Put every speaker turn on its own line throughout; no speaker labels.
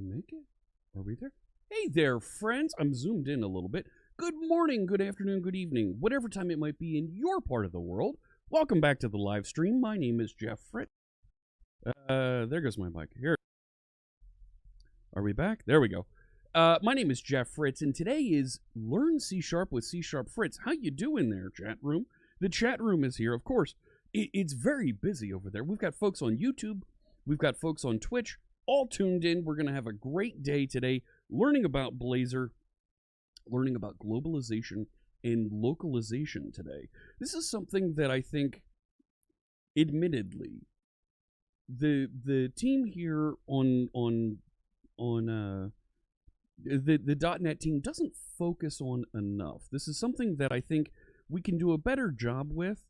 we make it? Are we there? Hey there, friends. I'm zoomed in a little bit. Good morning, good afternoon, good evening, whatever time it might be in your part of the world. Welcome back to the live stream. My name is Jeff Fritz. There goes my mic. Here. Are we back? There we go. My name is Jeff Fritz, and today is Learn C# with CSharpFritz. How you doing there, chat room? The chat room is here, of course. It's very busy over there. We've got folks on YouTube. We've got folks on Twitch, all tuned in. We're going to have a great day today learning about Blazor, learning about globalization and localization today. This is something that I think, admittedly, the team here on the .NET team doesn't focus on enough. This is something that I think we can do a better job with,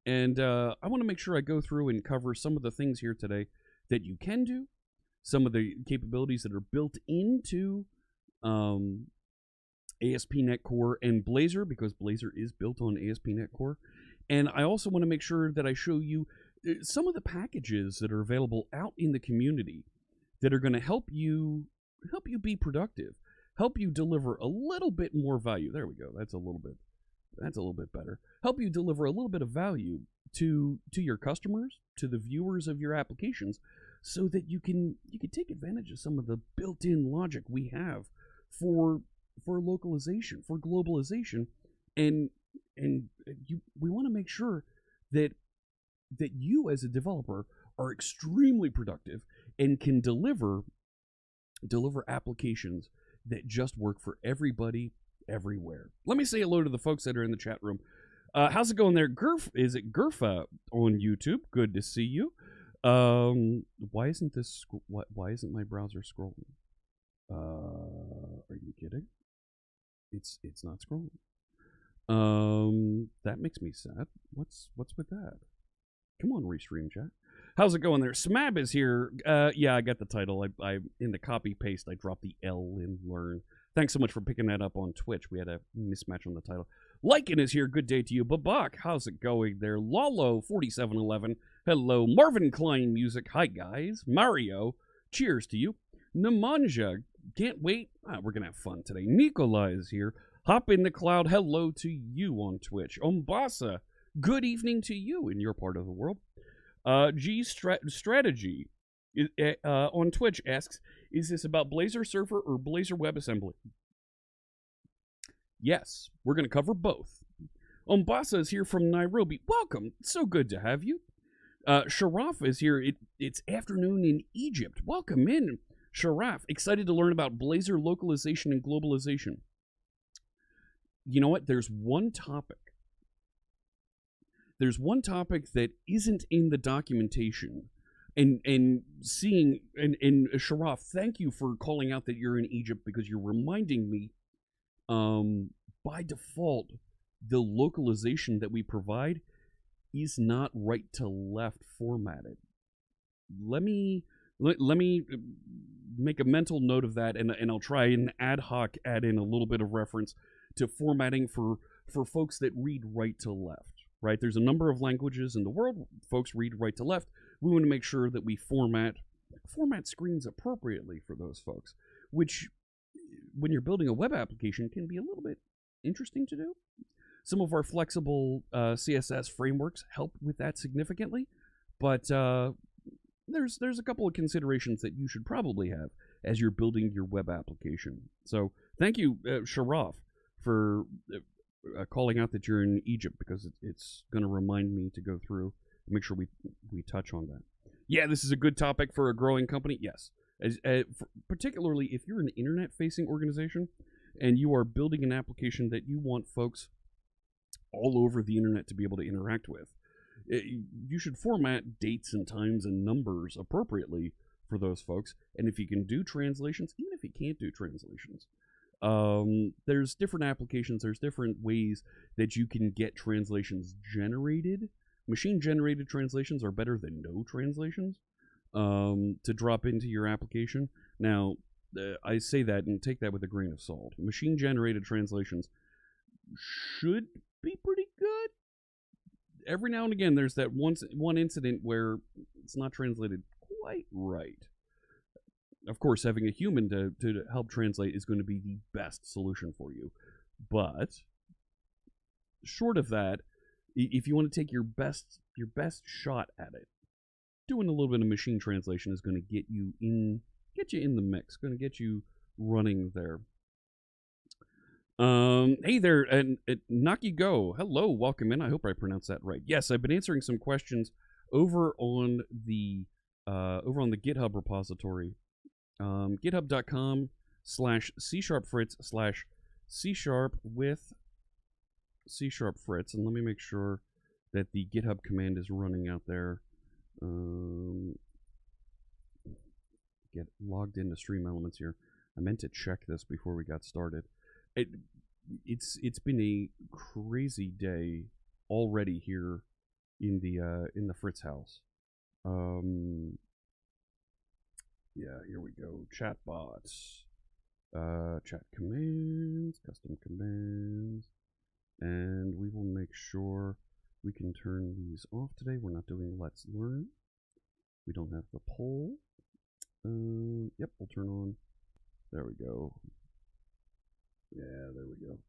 and I want to make sure I go through and cover some of the things here today that you can do, some of the capabilities that are built into ASP.NET Core and Blazor, because Blazor is built on ASP.NET Core. And I also want to make sure that I show you some of the packages that are available out in the community that are going to help you be productive, help you deliver a little bit more value. There we go. That's a little bit better. Help you deliver a little bit of value to your customers, to the viewers of your applications, so that you can take advantage of some of the built-in logic we have for localization, for globalization, and we want to make sure that you as a developer are extremely productive and can deliver applications that just work for everybody everywhere. Let me say hello to the folks that are in the chat room. How's it going there? Is it Gerfa on YouTube? Good to see you. Why isn't my browser scrolling? Are you kidding? It's not scrolling. That makes me sad. What's with that? Come on, restream chat. How's it going there? Smab is here. Yeah, I got the title. I in the copy paste I dropped the L in learn. Thanks so much for picking that up on Twitch. We had a mismatch on the title. Lycan is here. Good day to you. Babak, how's it going there? Lalo4711. Hello. Marvin Klein Music. Hi, guys. Mario, cheers to you. Nemanja, can't wait. We're going to have fun today. Nikolai is here. Hop in the cloud. Hello to you on Twitch. Ombasa, good evening to you in your part of the world. Strategy on Twitch asks, is this about Blazor Server or Blazor WebAssembly? Yes, we're going to cover both. Ombasa is here from Nairobi. Welcome. So good to have you. Sharaf is here. It's afternoon in Egypt. Welcome in, Sharaf. Excited to learn about Blazor localization and globalization. You know what? There's one topic that isn't in the documentation. And Sharaf, thank you for calling out that you're in Egypt, because you're reminding me, by default, the localization that we provide is not right to left formatted. Let me make a mental note of that, and I'll try and ad hoc add in a little bit of reference to formatting for folks that read right to left. Right? There's a number of languages in the world. Folks read right to left. We want to make sure that we format screens appropriately for those folks, which, when you're building a web application, can be a little bit interesting to do. Some of our flexible CSS frameworks help with that significantly, but there's a couple of considerations that you should probably have as you're building your web application. So thank you, Sharaf, for calling out that you're in Egypt, because it's going to remind me to go through and make sure we touch on that. Yeah, this is a good topic for a growing company. Yes, particularly if you're an internet-facing organization and you are building an application that you want folks all over the internet to be able to interact with. You should format dates and times and numbers appropriately for those folks. And if you can do translations, even if you can't do translations, there's different applications, there's different ways that you can get translations generated. Machine-generated translations are better than no translations to drop into your application. Now, I say that and take that with a grain of salt. Machine-generated translations should be pretty good. Every now and again, there's that one incident where it's not translated quite right. of course, having a human to help translate is going to be the best solution for you. But short of that, if you want to take your best shot at it, doing a little bit of machine translation is going to get you in the mix, going to get you running there. Hey there, and Naki Go. Hello, welcome in. I hope I pronounced that right. Yes, I've been answering some questions over on the GitHub repository, github.com/CSharpFritz/C# with CSharpFritz, and let me make sure that the GitHub command is running out there. Get logged into Stream Elements here. I meant to check this before we got started. It's been a crazy day already here in the Fritz house. Yeah, here we go. Chatbots, chat commands, custom commands, and we will make sure we can turn these off today. We're not doing Let's Learn. We don't have the poll. Yep, we'll turn on. There we go. Yeah, there we go.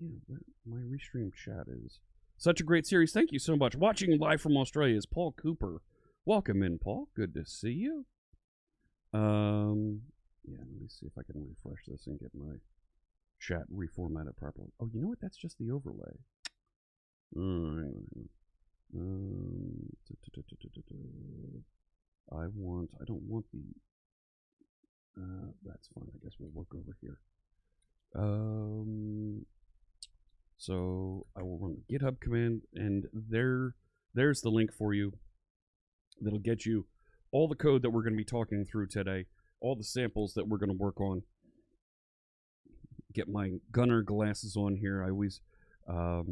Yeah, my restream chat is such a great series. Thank you so much. Watching live from Australia is Paul Cooper. Welcome in, Paul. Good to see you. Yeah, let me see if I can refresh this and get my chat reformatted properly. Oh, you know what? That's just the overlay. Hang on. I don't want the, that's fine. I guess we'll work over here. So I will run the GitHub command, and there's the link for you. That'll get you all the code that we're going to be talking through today, all the samples that we're going to work on. Get my gunner glasses on here. I always, I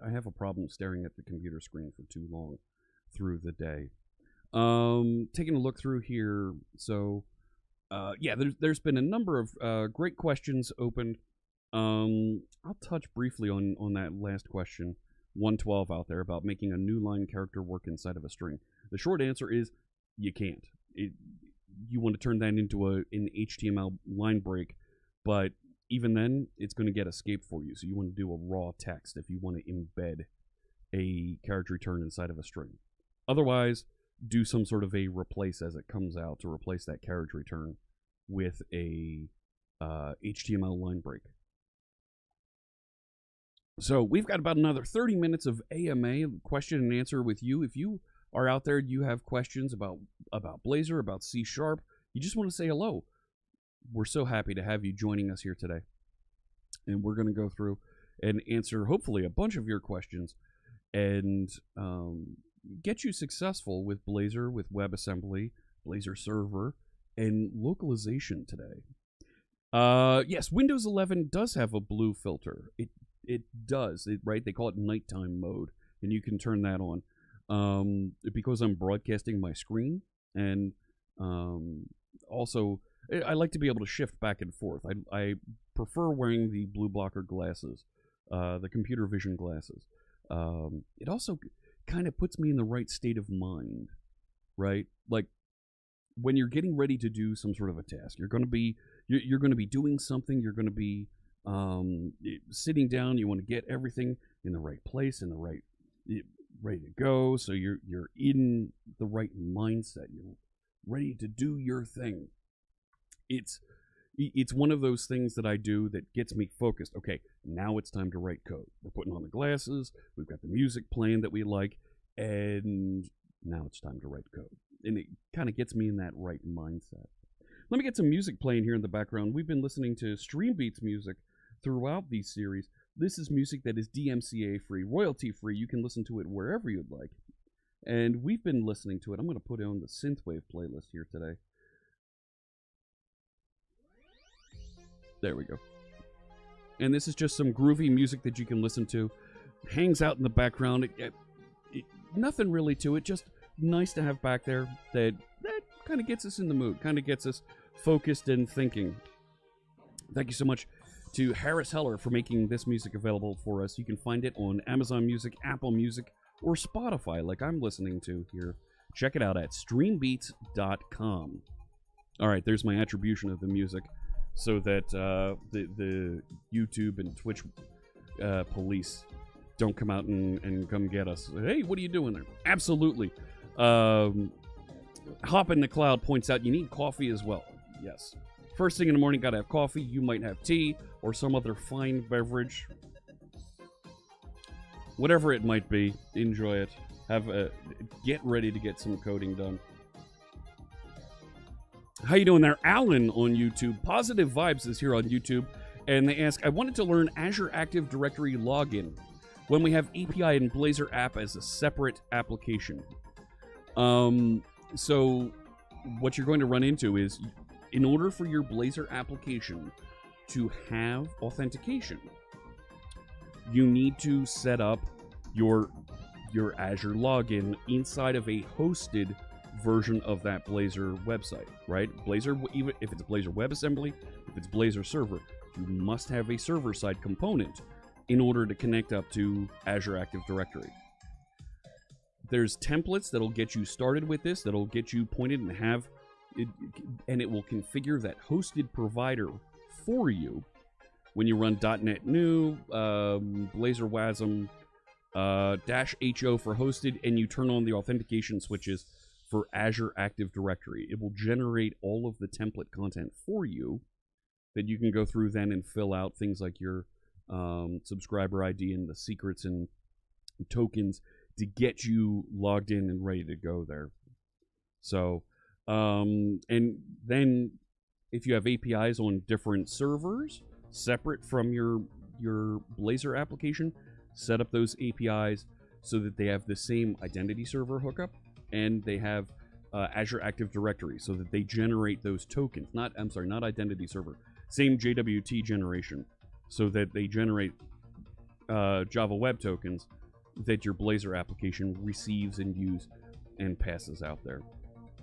have a problem staring at the computer screen for too long through the day. Taking a look through here, so yeah, there's been a number of great questions opened. I'll touch briefly on that last question, 112 out there, about making a new line character work inside of a string. The short answer is you can't. You want to turn that into an HTML line break, but even then, it's going to get escape for you. So you want to do a raw text if you want to embed a character return inside of a string. Otherwise, do some sort of a replace as it comes out to replace that character return with a HTML line break. So we've got about another 30 minutes of AMA, question and answer with you. If you are out there, you have questions about Blazor, about C#, you just want to say hello, we're so happy to have you joining us here today. And we're going to go through and answer, hopefully, a bunch of your questions and get you successful with Blazor, with WebAssembly, Blazor Server, and localization today. Yes, Windows 11 does have a blue filter. It does, right? They call it nighttime mode, and you can turn that on. Because I'm broadcasting my screen, and also I like to be able to shift back and forth. I prefer wearing the blue blocker glasses, the computer vision glasses. It also kind of puts me in the right state of mind, right? Like when you're getting ready to do some sort of a task, you're going to be doing something. You're going to be sitting down. You want to get everything in the right place, in the right, ready to go. So you're in the right mindset. You're ready to do your thing. It's one of those things that I do that gets me focused. Okay, now it's time to write code. We're putting on the glasses. We've got the music playing that we like, and now it's time to write code. And it kind of gets me in that right mindset. Let me get some music playing here in the background. We've been listening to Streambeats music throughout these series. This is music that is DMCA free, royalty free. You can listen to it wherever you'd like. And we've been listening to it. I'm going to put it on the Synthwave playlist here today. There we go. And this is just some groovy music that you can listen to. Hangs out in the background. Nothing really to it, just nice to have back there that kind of gets us in the mood, kind of gets us focused and thinking. Thank you so much to Harris Heller for making this music available for us. You can find it on Amazon Music, Apple Music, or Spotify, like I'm listening to here, check it out at streambeats.com. All right, there's my attribution of the music so that the YouTube and Twitch police don't come out and come get us. Hey, what are you doing there? Absolutely. Hop in the Cloud points out you need coffee as well. Yes. First thing in the morning, gotta have coffee. You might have tea or some other fine beverage. Whatever it might be, enjoy it. Get ready to get some coding done. How you doing there? Alan on YouTube. Positive Vibes is here on YouTube. And they ask, I wanted to learn Azure Active Directory login when we have API and Blazor app as a separate application. So what you're going to run into is, in order for your Blazor application to have authentication, you need to set up your Azure login inside of a hosted version of that Blazor website, right? Blazor, even if it's Blazor WebAssembly, if it's Blazor Server, you must have a server-side component in order to connect up to Azure Active Directory. There's templates that'll get you started with this, that'll get you pointed and have it, and it will configure that hosted provider for you when you run .NET New, Blazor WASM, -HO for hosted, and you turn on the authentication switches for Azure Active Directory. It will generate all of the template content for you that you can go through then and fill out things like your subscriber ID and the secrets and tokens to get you logged in and ready to go there. So, and then if you have APIs on different servers separate from your Blazor application, set up those APIs so that they have the same identity server hookup and they have Azure Active Directory so that they generate those tokens. Not identity server. Same JWT generation so that they generate Java Web Tokens that your Blazor application receives and uses and passes out there.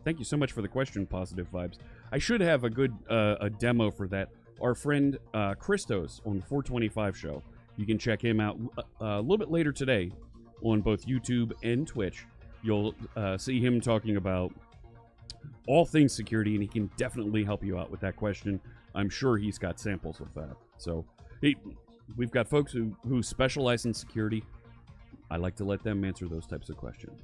Thank you so much for the question, Positive Vibes. I should have a good a demo for that. Our friend Christos on the 425 show. You can check him out a little bit later today on both YouTube and Twitch. You'll see him talking about all things security, and he can definitely help you out with that question. I'm sure he's got samples of that. So we've got folks who specialize in security. I like to let them answer those types of questions.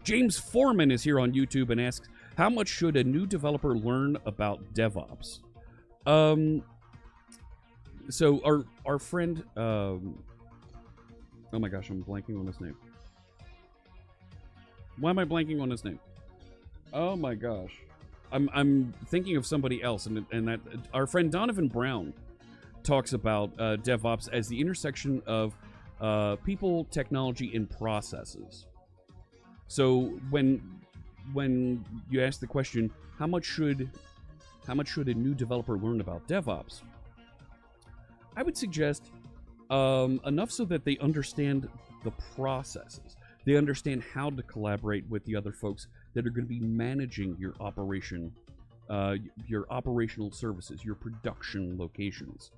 James Foreman is here on YouTube and asks, how much should a new developer learn about DevOps? So our friend, oh my gosh, I'm blanking on his name. Why am I blanking on his name? Oh my gosh. I'm thinking of somebody else, and that our friend Donovan Brown talks about DevOps as the intersection of people, technology, and processes. So when you ask the question, how much should a new developer learn about DevOps? I would suggest enough so that they understand the processes. They understand how to collaborate with the other folks that are going to be managing your operation, your operational services, your production locations.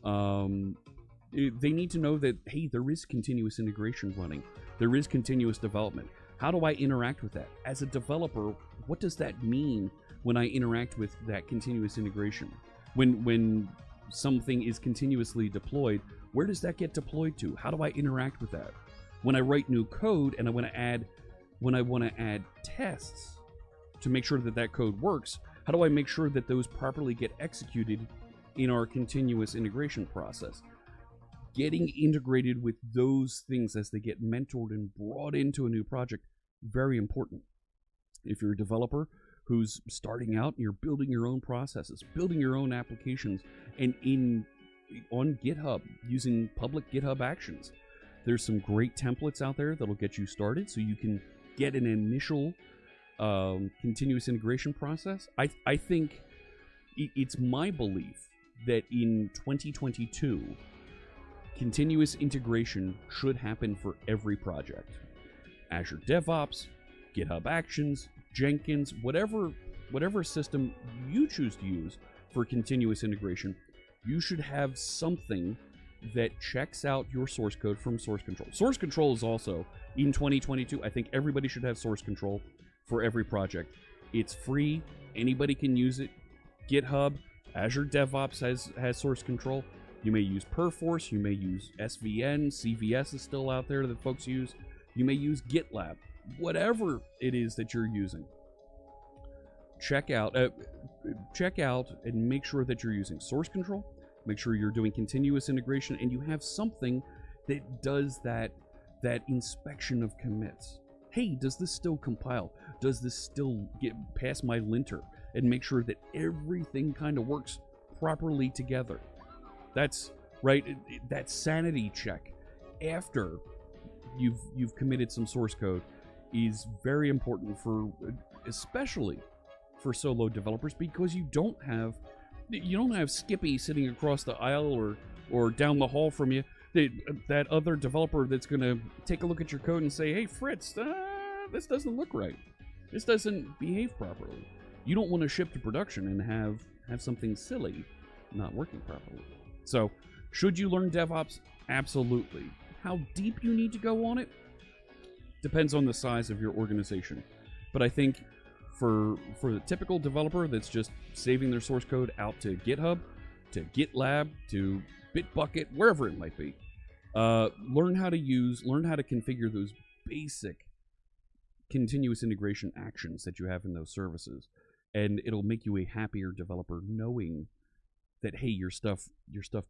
They need to know that, hey, there is continuous integration running. There is continuous development. How do I interact with that? As a developer, what does that mean when I interact with that continuous integration? When something is continuously deployed, where does that get deployed to? How do I interact with that? When I write new code and I want to add tests to make sure that code works, how do I make sure that those properly get executed in our continuous integration process? Getting integrated with those things as they get mentored and brought into a new project, very important. If you're a developer who's starting out, you're building your own processes, building your own applications, and on GitHub, using public GitHub actions. There's some great templates out there that'll get you started so you can get an initial continuous integration process. I think it's my belief that in 2022, continuous integration should happen for every project. Azure DevOps, GitHub Actions, Jenkins, whatever system you choose to use for continuous integration, you should have something that checks out your source code from source control. Source control is also, in 2022, I think everybody should have source control for every project. It's free. Anybody can use it. GitHub, Azure DevOps has source control. You may use Perforce. You may use SVN. CVS is still out there that folks use. You may use GitLab. Whatever it is that you're using, check out and make sure that you're using source control. Make sure you're doing continuous integration, and you have something that does that inspection of commits. Hey, does this still compile? Does this still get past my linter? And make sure that everything kind of works properly together. That's right. That sanity check after you've committed some source code is very important for, especially for solo developers, because you don't have Skippy sitting across the aisle or down the hall from you. That other developer that's going to take a look at your code and say, hey, Fritz, this doesn't look right. This doesn't behave properly. You don't want to ship to production and have something silly not working properly. So, should you learn DevOps? Absolutely. How deep you need to go on it depends on the size of your organization. But I think for the typical developer that's just saving their source code out to GitHub, to GitLab, to Bitbucket, wherever it might be, learn how to configure those basic continuous integration actions that you have in those services, and it'll make you a happier developer knowing that, hey, your stuff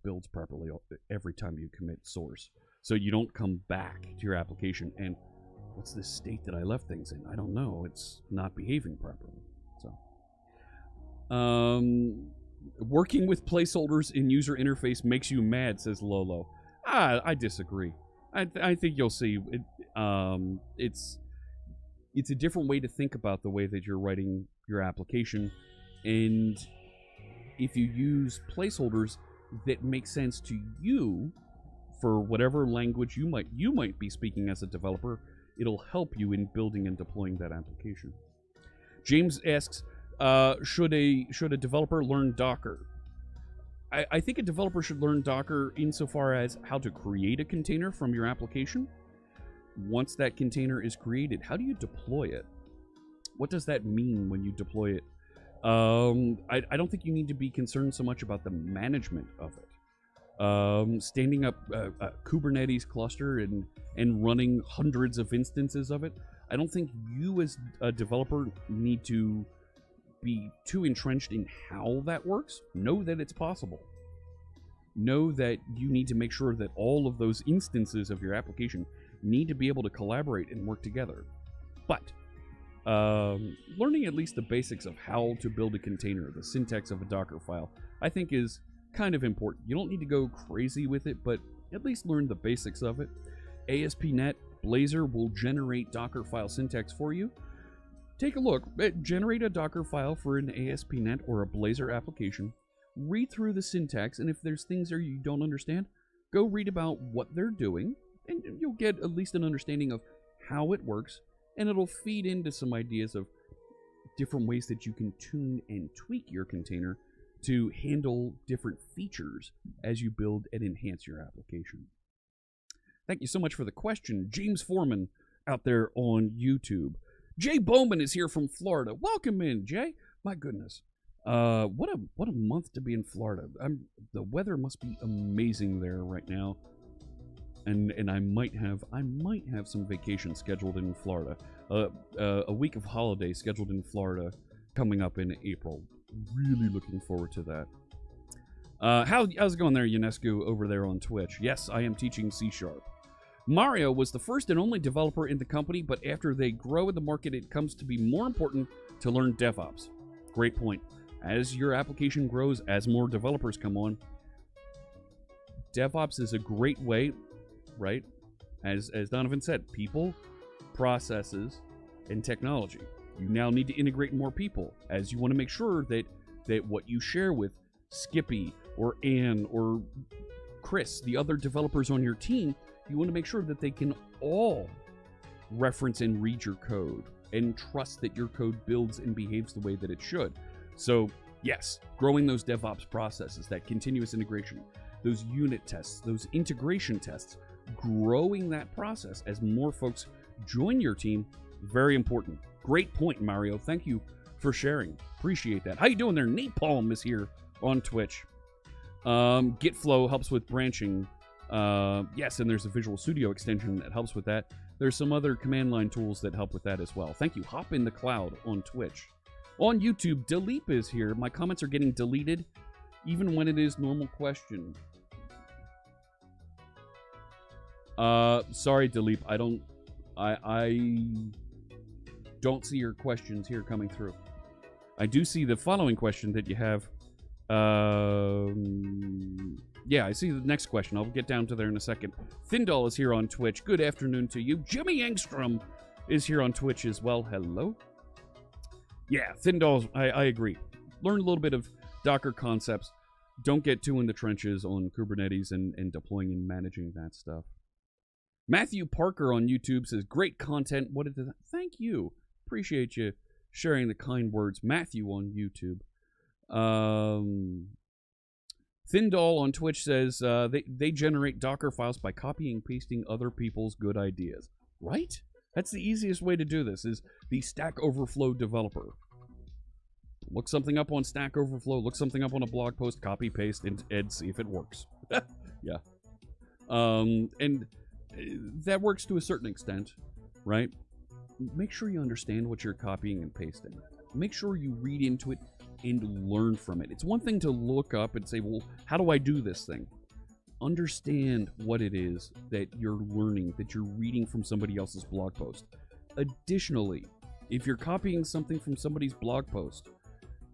builds properly every time you commit source, so you don't come back to your application and, what's this state that I left things in? I don't know. It's not behaving properly. So, working with placeholders in user interface makes you mad, says Lolo. I disagree. I think you'll see. It's a different way to think about the way that you're writing your application, and if you use placeholders that make sense to you for whatever language you might be speaking as a developer, it'll help you in building and deploying that application. James asks, should a developer learn Docker? I think a developer should learn Docker insofar as how to create a container from your application. Once that container is created, how do you deploy it? What does that mean when you deploy it? I don't think you need to be concerned so much about the management of it. Standing up a Kubernetes cluster and running hundreds of instances of it, I don't think you as a developer need to be too entrenched in how that works. Know that it's possible. Know that you need to make sure that all of those instances of your application need to be able to collaborate and work together. But learning at least the basics of how to build a container, the syntax of a Docker file, I think is kind of important. You don't need to go crazy with it, but at least learn the basics of it. ASP.NET Blazor will generate Docker file syntax for you. Take a look. Generate a Docker file for an ASP.NET or a Blazor application. Read through the syntax, and if there's things there you don't understand, go read about what they're doing, and you'll get at least an understanding of how it works, and it'll feed into some ideas of different ways that you can tune and tweak your container to handle different features as you build and enhance your application. Thank you so much for the question, James Foreman out there on YouTube. Jay Bowman is here from Florida. Welcome in, Jay. My goodness. What a month to be in Florida. The weather must be amazing there right now. And I might have some vacation scheduled in Florida. A week of holiday scheduled in Florida coming up in April. Really looking forward to that. How's it going there, Ionescu, over there on Twitch? Yes, I am teaching C#. Mario was the first and only developer in the company, but after they grow in the market, it comes to be more important to learn DevOps. Great point. As your application grows, as more developers come on, DevOps is a great way, right? As Donovan said, people, processes, and technology. You now need to integrate more people, as you want to make sure that what you share with Skippy or Ann or Chris, the other developers on your team, you want to make sure that they can all reference and read your code and trust that your code builds and behaves the way that it should. So, yes, growing those DevOps processes, that continuous integration, those unit tests, those integration tests, growing that process as more folks join your team, very important. Great point, Mario. Thank you for sharing. Appreciate that. How you doing there? Napalm is here on Twitch. Gitflow helps with branching. Yes, and there's a Visual Studio extension that helps with that. There's some other command line tools that help with that as well. Thank you. Hop in the Cloud on Twitch. On YouTube, Deleep is here. My comments are getting deleted, even when it is normal question. Sorry, Deleep. I don't see your questions here coming through. I do see the following question that you have. Yeah, I see the next question. I'll get down to there in a second. Thindall is here on Twitch. Good afternoon to you. Jimmy Engstrom is here on Twitch as well. Hello. Yeah, Thindall, I agree. Learn a little bit of Docker concepts. Don't get too in the trenches on Kubernetes and deploying and managing that stuff. Matthew Parker on YouTube says, great content. What did thank you. Appreciate you sharing the kind words. Matthew on YouTube. Thindall on Twitch says they generate Docker files by copying and pasting other people's good ideas. Right? That's the easiest way to do this, is the Stack Overflow developer. Look something up on Stack Overflow, look something up on a blog post, copy, paste, and see if it works. Yeah. And that works to a certain extent, right? Make sure you understand what you're copying and pasting. Make sure you read into it and learn from it. It's one thing to look up and say, well, how do I do this thing? Understand what it is that you're learning, that you're reading from somebody else's blog post. Additionally, if you're copying something from somebody's blog post,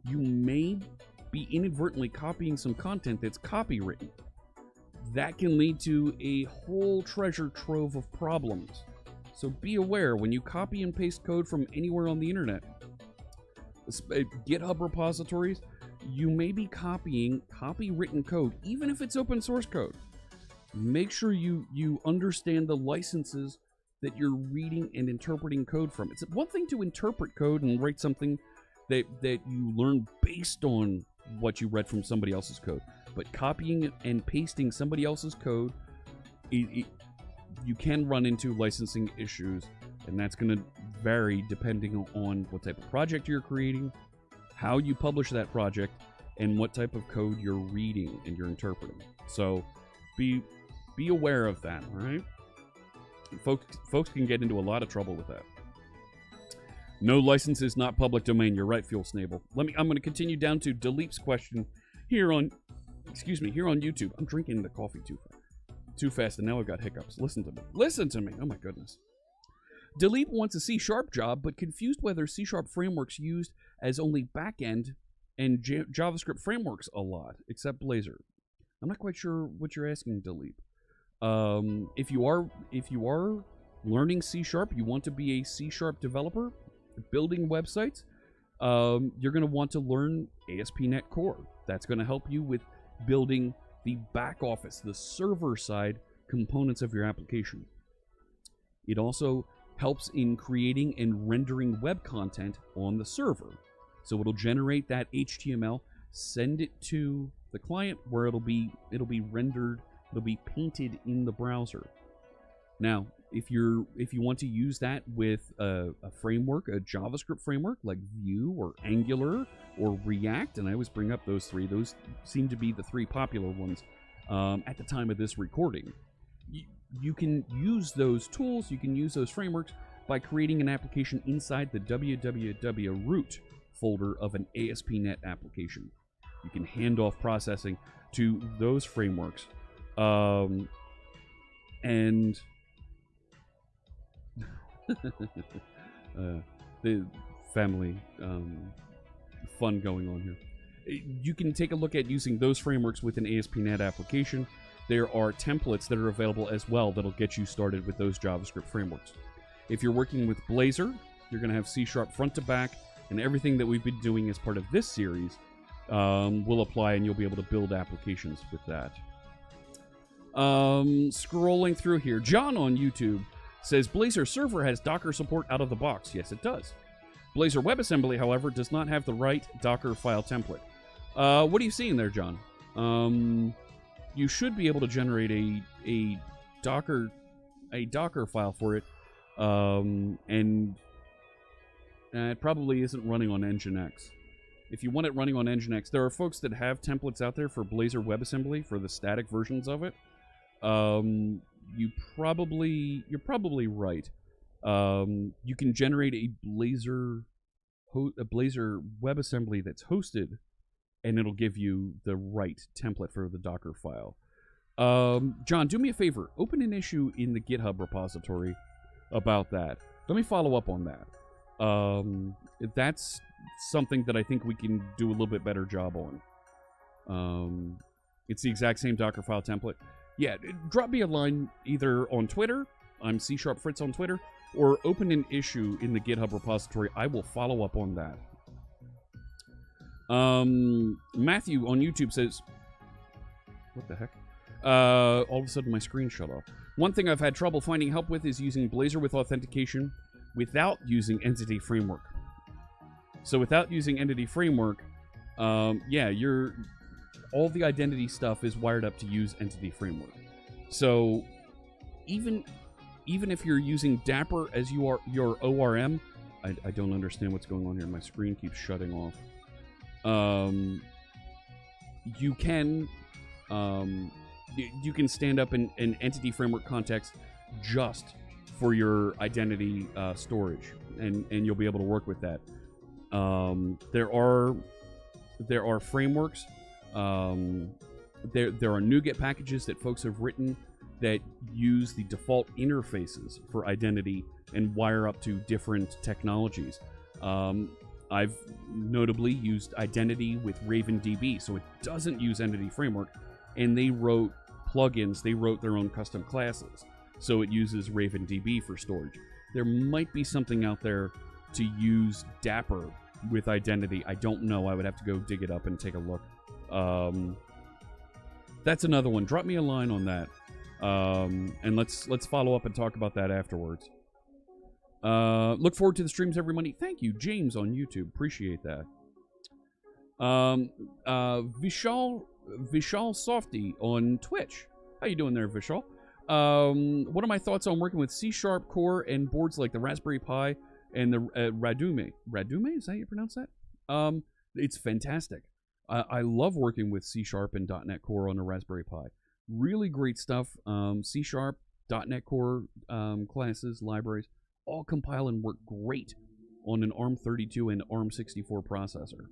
you may be inadvertently copying some content that's copywritten. That can lead to a whole treasure trove of problems. So be aware when you copy and paste code from anywhere on the internet, GitHub repositories, you may be copying copywritten code, even if it's open source code. Make sure you understand the licenses that you're reading and interpreting code from. It's one thing to interpret code and write something that you learn based on what you read from somebody else's code. But copying and pasting somebody else's code, you can run into licensing issues, and that's going to vary depending on what type of project you're creating, how you publish that project, and what type of code you're reading and you're interpreting. So be aware of that, all right? Folks can get into a lot of trouble with that. No license is not public domain. You're right, Fuel Snable. I'm going to continue down to Deleep's question here on YouTube. I'm drinking the coffee too fast, and now I've got hiccups. Listen to me. Listen to me. Oh my goodness. Deleep wants a C# job, but confused whether C# frameworks used as only backend and JavaScript frameworks a lot, except Blazor. I'm not quite sure what you're asking, Deleep. If you are learning C#, you want to be a C# developer, building websites, you're going to want to learn ASP.NET Core. That's going to help you with building the back office, the server side components of your application. It also helps in creating and rendering web content on the server. So it'll generate that HTML, send it to the client where it'll be rendered, it'll be painted in the browser. Now, if you want to use that with a framework, a JavaScript framework like Vue or Angular or React, and I always bring up those three, those seem to be the three popular ones at the time of this recording. You can use those tools, you can use those frameworks by creating an application inside the www root folder of an ASP.NET application. You can hand off processing to those frameworks. And the family fun going on here. You can take a look at using those frameworks with an ASP.NET application. There are templates that are available as well that'll get you started with those JavaScript frameworks. If you're working with Blazor, you're going to have C# front to back, and everything that we've been doing as part of this series will apply, and you'll be able to build applications with that. Scrolling through here, John on YouTube says Blazor server has Docker support out of the box. Yes, it does. Blazor WebAssembly, however, does not have the right Docker file template. What are you seeing there, John? you should be able to generate a Docker file for it, and it probably isn't running on Nginx. If you want it running on Nginx, there are folks that have templates out there for Blazor WebAssembly for the static versions of it. You're probably right. You can generate a Blazor WebAssembly that's hosted, and it'll give you the right template for the Docker file. John, do me a favor. Open an issue in the GitHub repository about that. Let me follow up on that. That's something that I think we can do a little bit better job on. It's the exact same Docker file template. Yeah, drop me a line either on Twitter, I'm CSharpFritz on Twitter, or open an issue in the GitHub repository. I will follow up on that. Matthew on YouTube says, what the heck? All of a sudden my screen shut off. One thing I've had trouble finding help with is using Blazor with authentication without using Entity Framework. So without using Entity Framework, yeah, all the identity stuff is wired up to use Entity Framework. So even if you're using Dapper as your ORM, I don't understand what's going on here. My screen keeps shutting off. You can stand up an Entity Framework context just for your identity storage, and you'll be able to work with that. There are frameworks. There are NuGet packages that folks have written that use the default interfaces for identity and wire up to different technologies. I've notably used identity with RavenDB, so it doesn't use Entity Framework, and they wrote plugins, they wrote their own custom classes, so it uses RavenDB for storage. There might be something out there to use Dapper with identity. I don't know. I would have to go dig it up and take a look. That's another one. Drop me a line on that, and let's follow up and talk about that afterwards. Look forward to the streams every Monday. Thank you, James on YouTube. Appreciate that. Vishal Softy on Twitch. How you doing there, Vishal? What are my thoughts on working with C# Core and boards like the Raspberry Pi and the Radume? Radume? Is that how you pronounce that? It's fantastic. I love working with C# and .NET Core on a Raspberry Pi. Really great stuff. C#, .NET Core classes, libraries, all compile and work great on an ARM32 and ARM64 processor.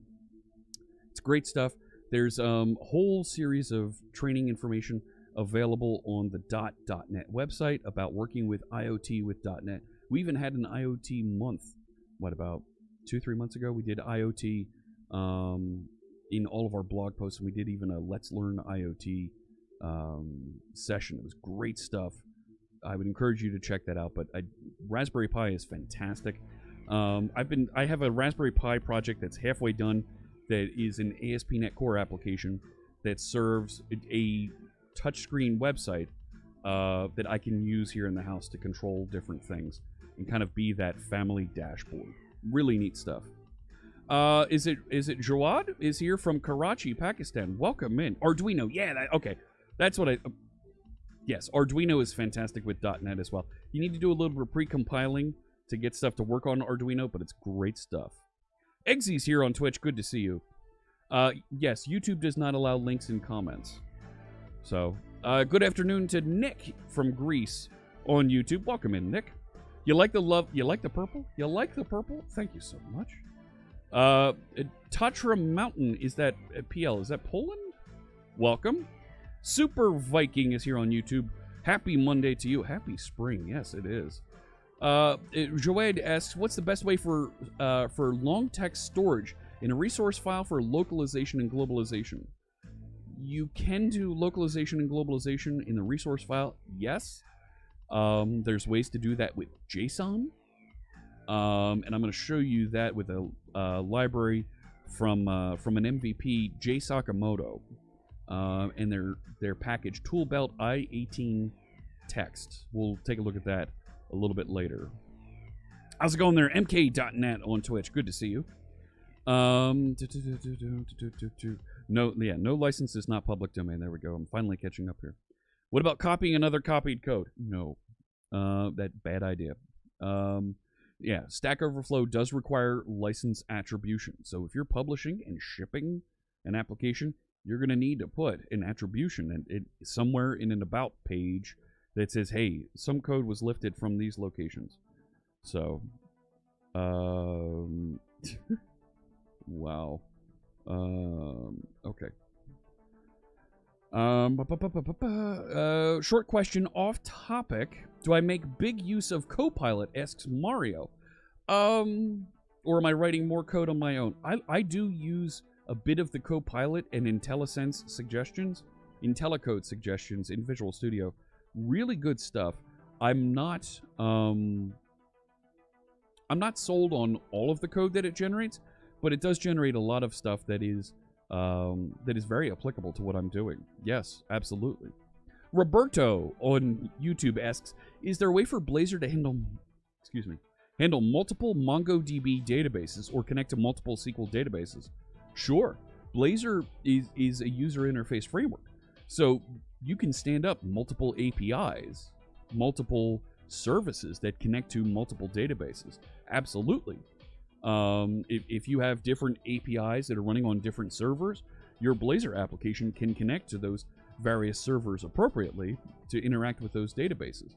It's great stuff. There's a whole series of training information available on the .NET website about working with IoT with .NET. We even had an IoT month, about 2-3 months ago? We did IoT in all of our blog posts, and we did even a Let's Learn IoT session. It was great stuff. I would encourage you to check that out, but Raspberry Pi is fantastic. I have a Raspberry Pi project that's halfway done that is an ASP.NET Core application that serves a touchscreen website that I can use here in the house to control different things and kind of be that family dashboard. Really neat stuff. Is it Jawad is here from Karachi, Pakistan? Welcome in. Arduino, yeah, okay. That's what yes, Arduino is fantastic with .NET as well. You need to do a little bit of pre-compiling to get stuff to work on Arduino, but it's great stuff. Eggsy's here on Twitch. Good to see you. Yes, YouTube does not allow links in comments. So, good afternoon to Nick from Greece on YouTube. Welcome in, Nick. You like the purple? You like the purple? Thank you so much. Tatra Mountain, is that PL? Is that Poland? Welcome. Super Viking is here on YouTube. Happy Monday to you. Happy spring. Yes, it is. Joed asks, what's the best way for long text storage in a resource file for localization and globalization? You can do localization and globalization in the resource file, yes. There's ways to do that with JSON. And I'm going to show you that with a library from an MVP, JSakamoto, and their package Toolbelt I18 text. We'll take a look at that a little bit later. How's it going there? MK.net on Twitch. Good to see you. No, yeah, no license is not public domain. There we go. I'm finally catching up here. What about copying another copied code? No. That bad idea. Yeah, Stack Overflow does require license attribution. So if you're publishing and shipping an application, you're going to need to put an attribution somewhere in an about page that says, hey, some code was lifted from these locations. So, wow. Okay. Short question off topic. Do I make big use of Copilot? Asks Mario. Or am I writing more code on my own? I do use a bit of the Copilot and IntelliCode suggestions in Visual Studio. Really good stuff. I'm not sold on all of the code that it generates, but it does generate a lot of stuff that is very applicable to what I'm doing. Yes, absolutely. Roberto on YouTube asks, is there a way for Blazor to handle multiple MongoDB databases or connect to multiple SQL databases? Sure. Blazor is a user interface framework. So you can stand up multiple APIs, multiple services that connect to multiple databases. Absolutely. If you have different APIs that are running on different servers, your Blazor application can connect to those various servers appropriately to interact with those databases.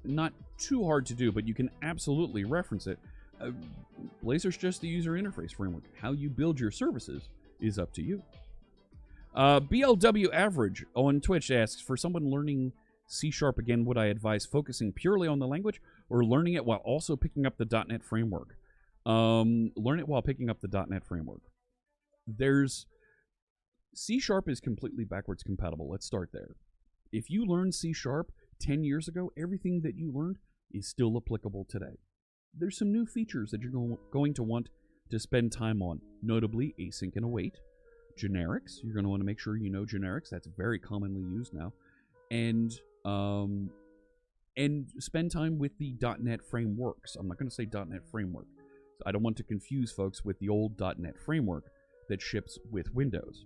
Not too hard to do, but you can absolutely reference it. Blazor's just the user interface framework. How you build your services is up to you. BLW Average on Twitch asks, for someone learning C# again, would I advise focusing purely on the language or learning it while also picking up the .NET framework? Learn it while picking up the .NET framework. C# is completely backwards compatible. Let's start there. If you learned C# 10 years ago, everything that you learned is still applicable today. There's some new features that you're going to want to spend time on, notably async and await. Generics, you're going to want to make sure you know generics. That's very commonly used now. And spend time with the .NET frameworks. I'm not going to say .NET framework. I don't want to confuse folks with the old .NET framework that ships with Windows.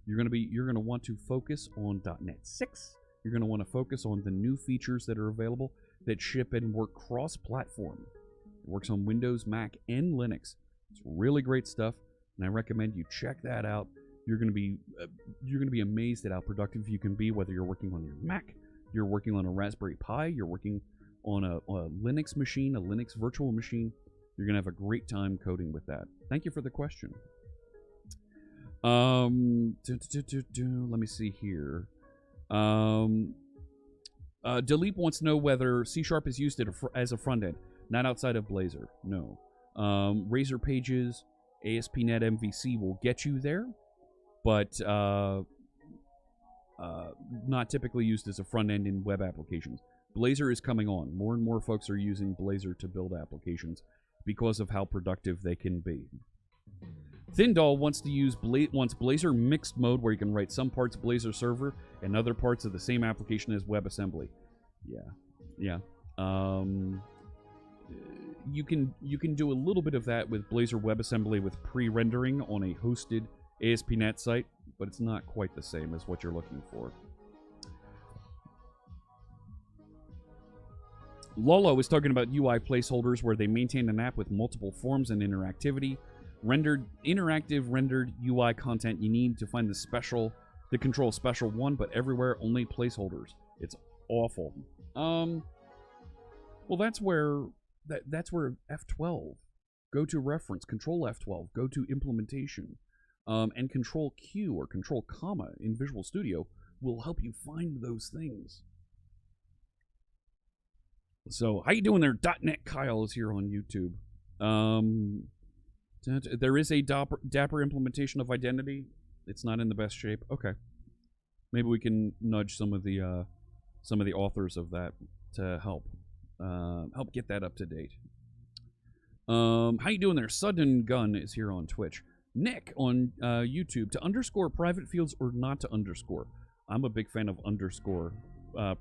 You're going to want to focus on .NET 6. You're going to want to focus on the new features that are available that ship and work cross-platform. It works on Windows, Mac, and Linux. It's really great stuff, and I recommend you check that out. You're going to be amazed at how productive you can be, whether you're working on your Mac, you're working on a Raspberry Pi, you're working on a Linux machine, a Linux virtual machine. You're going to have a great time coding with that. Thank you for the question. Let me see here. Dilip wants to know whether C# is used as a front end, not outside of Blazor. No. Razor Pages, ASP.NET MVC will get you there, but not typically used as a front end in web applications. Blazor is coming on. More and more folks are using Blazor to build applications because of how productive they can be. Thindoll wants to use Blazor mixed mode, where you can write some parts Blazor server and other parts of the same application as WebAssembly. Yeah. You can do a little bit of that with Blazor WebAssembly with pre-rendering on a hosted ASP.NET site, but it's not quite the same as what you're looking for. Lolo is talking about UI placeholders where they maintain an app with multiple forms and interactivity. Interactive rendered UI content, you need to find the control special one, but everywhere only placeholders. It's awful. Well, that's where F12. Go to reference, control F12, go to implementation, and control Q or control comma in Visual Studio will help you find those things. So, how you doing there? .NET Kyle is here on YouTube. There is a Dapper implementation of identity. It's not in the best shape. Okay, maybe we can nudge some of the authors of that to help get that up to date. How you doing there? Sudden Gun is here on Twitch. Nick on YouTube, to underscore private fields or not to underscore. I'm a big fan of underscore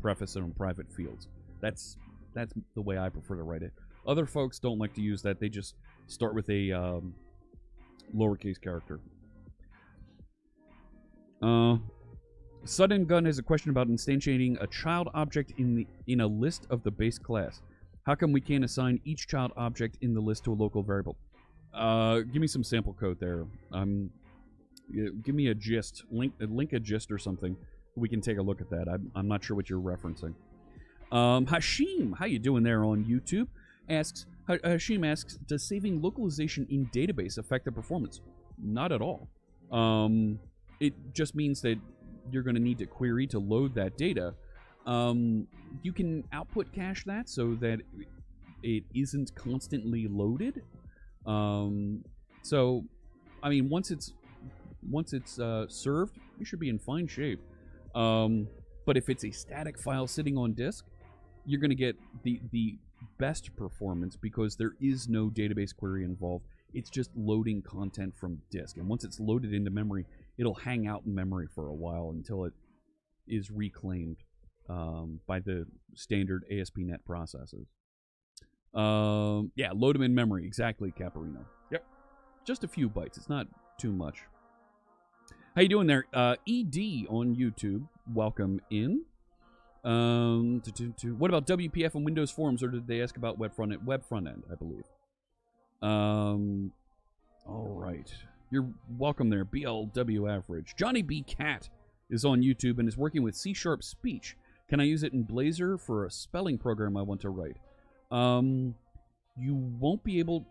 preface on private fields. That's the way I prefer to write it. Other folks don't like to use that. They just start with a lowercase character. Sudden Gun has a question about instantiating a child object in a list of the base class. How come we can't assign each child object in the list to a local variable? Give me some sample code there. Give me a gist. Link a gist or something. We can take a look at that. I'm not sure what you're referencing. Hashim, how you doing there on YouTube? Hashim asks, does saving localization in database affect the performance? Not at all. It just means that you're going to need to query to load that data. You can output cache that so that it isn't constantly loaded. So, I mean, once it's served, you should be in fine shape. But if it's a static file sitting on disk, you're going to get the best performance because there is no database query involved. It's just loading content from disk. And once it's loaded into memory, it'll hang out in memory for a while until it is reclaimed by the standard ASP.NET processes. Yeah, load them in memory. Exactly, Caparino. Yep. Just a few bytes. It's not too much. How you doing there? ED on YouTube. Welcome in. What about WPF and Windows Forms, or did they ask about web front end? Web front end, I believe. All right. You're welcome there, BLW Average. Johnny B. Cat is on YouTube and is working with C# Speech. Can I use it in Blazor for a spelling program I want to write? You won't be able...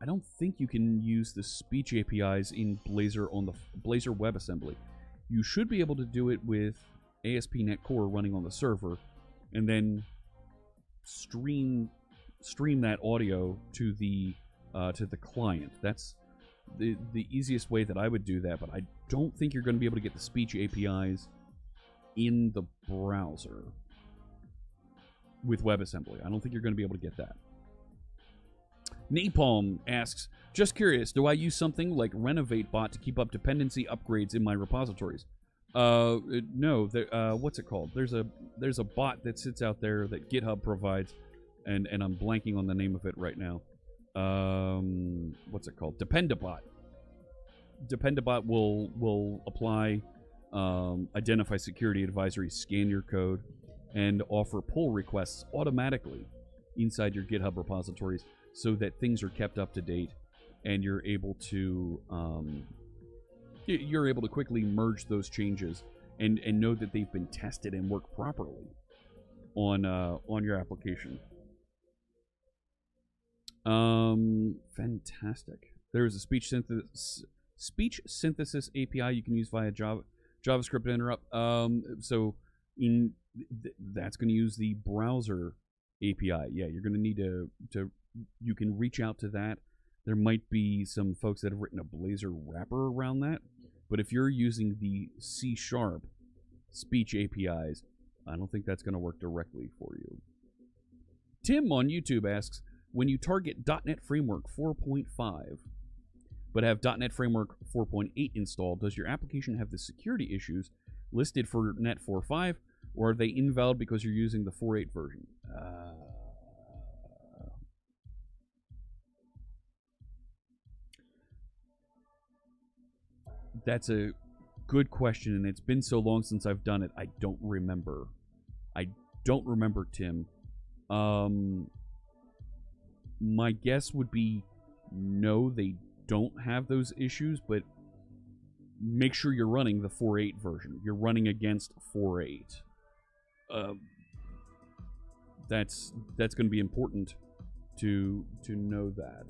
I don't think you can use the speech APIs in Blazor on the Blazor WebAssembly. You should be able to do it with ASP.NET Core running on the server, and then stream that audio to the client. That's the easiest way that I would do that, but I don't think you're going to be able to get the speech APIs in the browser with WebAssembly. I don't think you're going to be able to get that. Napalm asks, just curious, do I use something like Renovate Bot to keep up dependency upgrades in my repositories? No. What's it called? There's a bot that sits out there that GitHub provides, and I'm blanking on the name of it right now. What's it called? Dependabot. Dependabot will apply identify security advisories, scan your code, and offer pull requests automatically inside your GitHub repositories so that things are kept up to date, and you're able to quickly merge those changes and know that they've been tested and work properly on your application. Fantastic. There is a speech synthesis API you can use via JavaScript interrupt. So that's going to use the browser API. Yeah, you're going to need to you can reach out to that. There might be some folks that have written a Blazor wrapper around that, but if you're using the C# speech APIs, I don't think that's going to work directly for you. Tim on YouTube asks, when you target .NET Framework 4.5 but have .NET Framework 4.8 installed, does your application have the security issues listed for .NET 4.5, or are they invalid because you're using the 4.8 version? That's a good question, and it's been so long since I've done it, I don't remember. Tim. My guess would be no, they don't have those issues, but make sure you're running the 4.8 version. You're running against 4.8. That's going to be important to know that.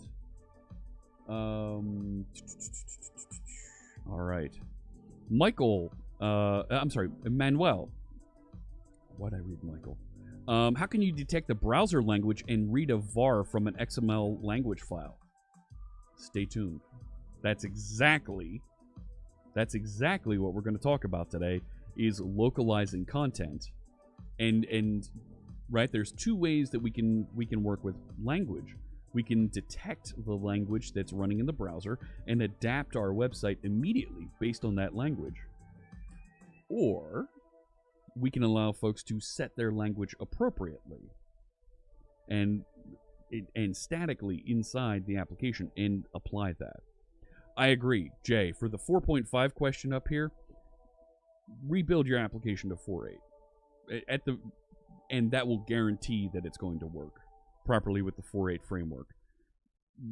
All right. Michael, I'm sorry, Manuel. Why'd I read Michael? How can you detect the browser language and read a var from an XML language file? Stay tuned. That's exactly what we're going to talk about today, is localizing content. And right, there's two ways that we can work with language. We can detect the language that's running in the browser and adapt our website immediately based on that language. Or we can allow folks to set their language appropriately. And and statically inside the application and apply that. I agree, Jay. For the 4.5 question up here, rebuild your application to 4.8 and that will guarantee that it's going to work properly with the 4.8 framework.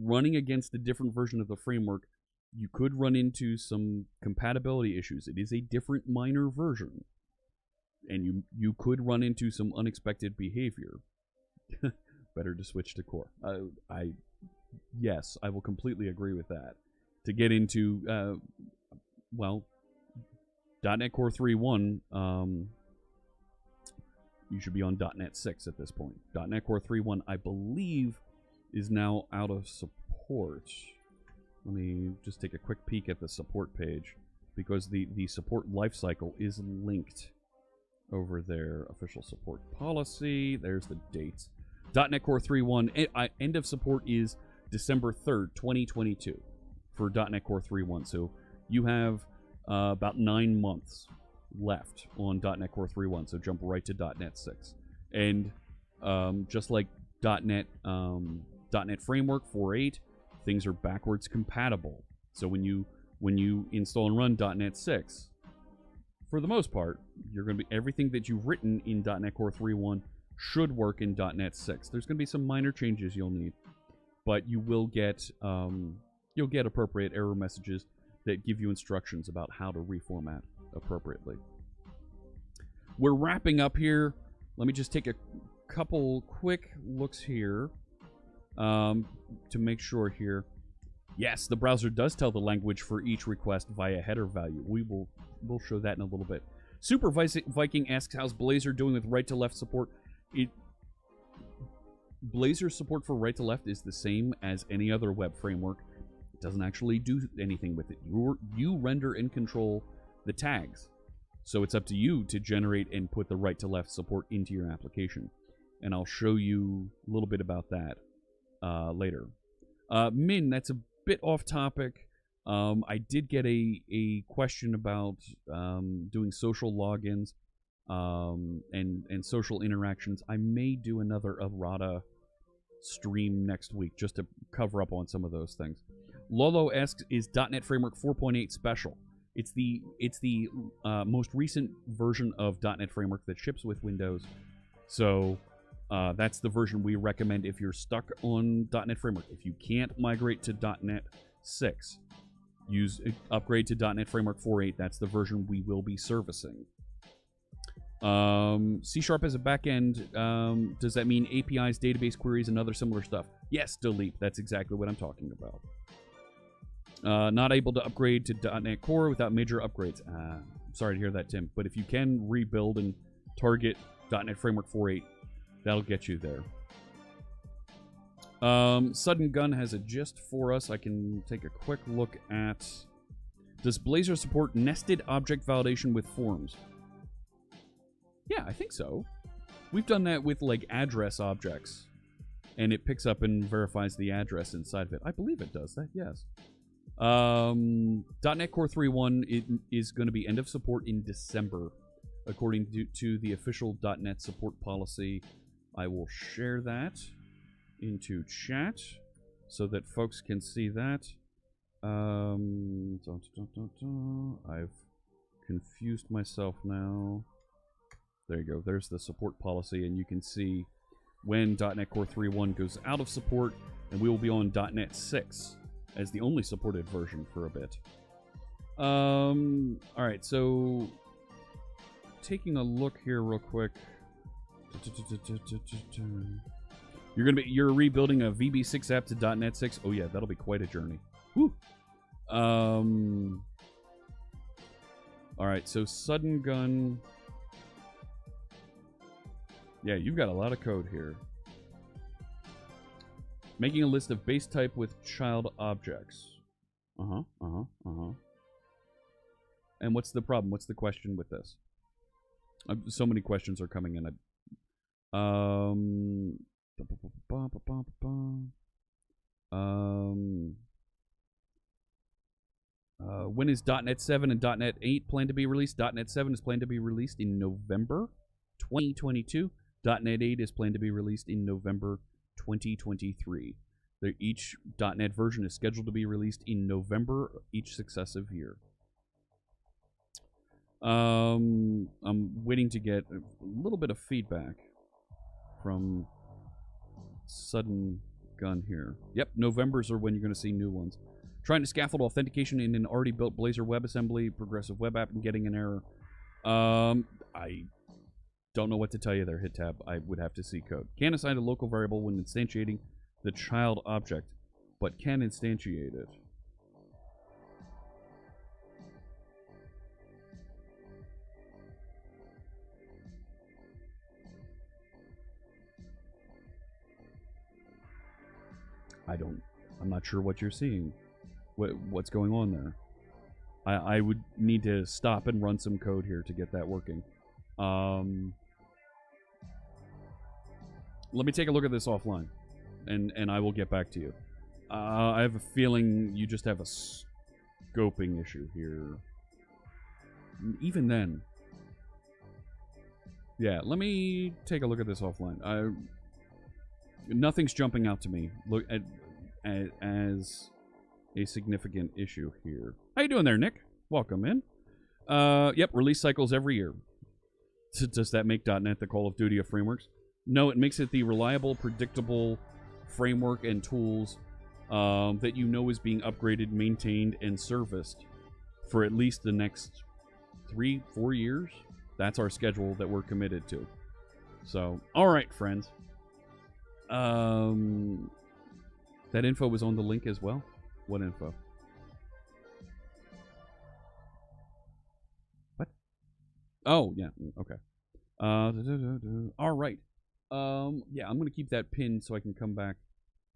Running against a different version of the framework, you could run into some compatibility issues. It is a different minor version, and you could run into some unexpected behavior. Better to switch to core. Yes, I will completely agree with that. To get into .NET Core 3.1, you should be on .NET 6 at this point. .NET Core 3.1, I believe, is now out of support. Let me just take a quick peek at the support page, because the support lifecycle is linked over there. Official support policy. There's the dates. .NET Core 3.1, end of support is December 3rd, 2022 for .NET Core 3.1. So you have about 9 months left on .NET Core 3.1, so jump right to .NET 6. And just like .NET Framework 4.8, things are backwards compatible. So when you install and run .NET 6, for the most part, you're going to be everything that you've written in .NET Core 3.1 should work in .NET 6. There's going to be some minor changes you'll need, but you will get appropriate error messages that give you instructions about how to reformat appropriately. We're wrapping up here. Let me just take a couple quick looks here to make sure here. Yes, the browser does tell the language for each request via header value. We'll show that in a little bit. Super Viking asks, how's Blazor doing with right-to-left support? Blazor support for right-to-left is the same as any other web framework. It doesn't actually do anything with it. You render and control the tags. So it's up to you to generate and put the right-to-left support into your application. And I'll show you a little bit about that later. Min, that's a bit off topic. I did get a question about doing social logins and social interactions. I may do another Errata stream next week just to cover up on some of those things. Lolo asks, is .NET Framework 4.8 special? It's the most recent version of .NET Framework that ships with Windows. So that's the version we recommend if you're stuck on .NET Framework. If you can't migrate to .NET 6, upgrade to .NET Framework 4.8. That's the version we will be servicing. C# as a backend, does that mean APIs, database queries, and other similar stuff? Yes, delete. That's exactly what I'm talking about. Not able to upgrade to .NET Core without major upgrades. Sorry to hear that, Tim. But if you can rebuild and target .NET Framework 4.8, that'll get you there. Sudden Gun has a gist for us. I can take a quick look at... Does Blazor support nested object validation with forms? Yeah, I think so. We've done that with, like, address objects. And it picks up and verifies the address inside of it. I believe it does that, yes. .NET Core 3.1 is going to be end of support in December, according to the official .NET support policy. I will share that into chat so that folks can see that. I've confused myself now. There you go. There's the support policy, and you can see when .NET Core 3.1 goes out of support, and we will be on .NET 6 as the only supported version for a bit. Alright, so taking a look here real quick. You're rebuilding a VB6 app to .NET 6. Oh yeah, that'll be quite a journey. Woo. Alright, so Sudden Gun. Yeah, you've got a lot of code here. Making a list of base type with child objects. And what's the problem? What's the question with this? So many questions are coming in. When is .NET 7 and .NET 8 planned to be released? .NET 7 is planned to be released in November 2022. .NET 8 is planned to be released in November 2023. Each .NET version is scheduled to be released in November each successive year. I'm waiting to get a little bit of feedback from Sudden Gun here. Yep, Novembers are when you're going to see new ones. Trying to scaffold authentication in an already built Blazor WebAssembly progressive web app and getting an error. I don't know what to tell you there, hit tab. I would have to see code. Can't assign a local variable when instantiating the child object, but can instantiate it. I'm not sure what you're seeing. What's going on there? I would need to stop and run some code here to get that working. Let me take a look at this offline, and I will get back to you. I have a feeling you just have a scoping issue here. Even then. Yeah, let me take a look at this offline. Nothing's jumping out to me as a significant issue here. How you doing there, Nick? Welcome in. Yep, release cycles every year. Does that make .NET the Call of Duty of frameworks? No, it makes it the reliable, predictable framework and tools that you know is being upgraded, maintained, and serviced for at least the next 3-4 years. That's our schedule that we're committed to. So, all right, friends. That info was on the link as well. What info? What? Oh, yeah. Okay. All right. Yeah, I'm going to keep that pinned so I can come back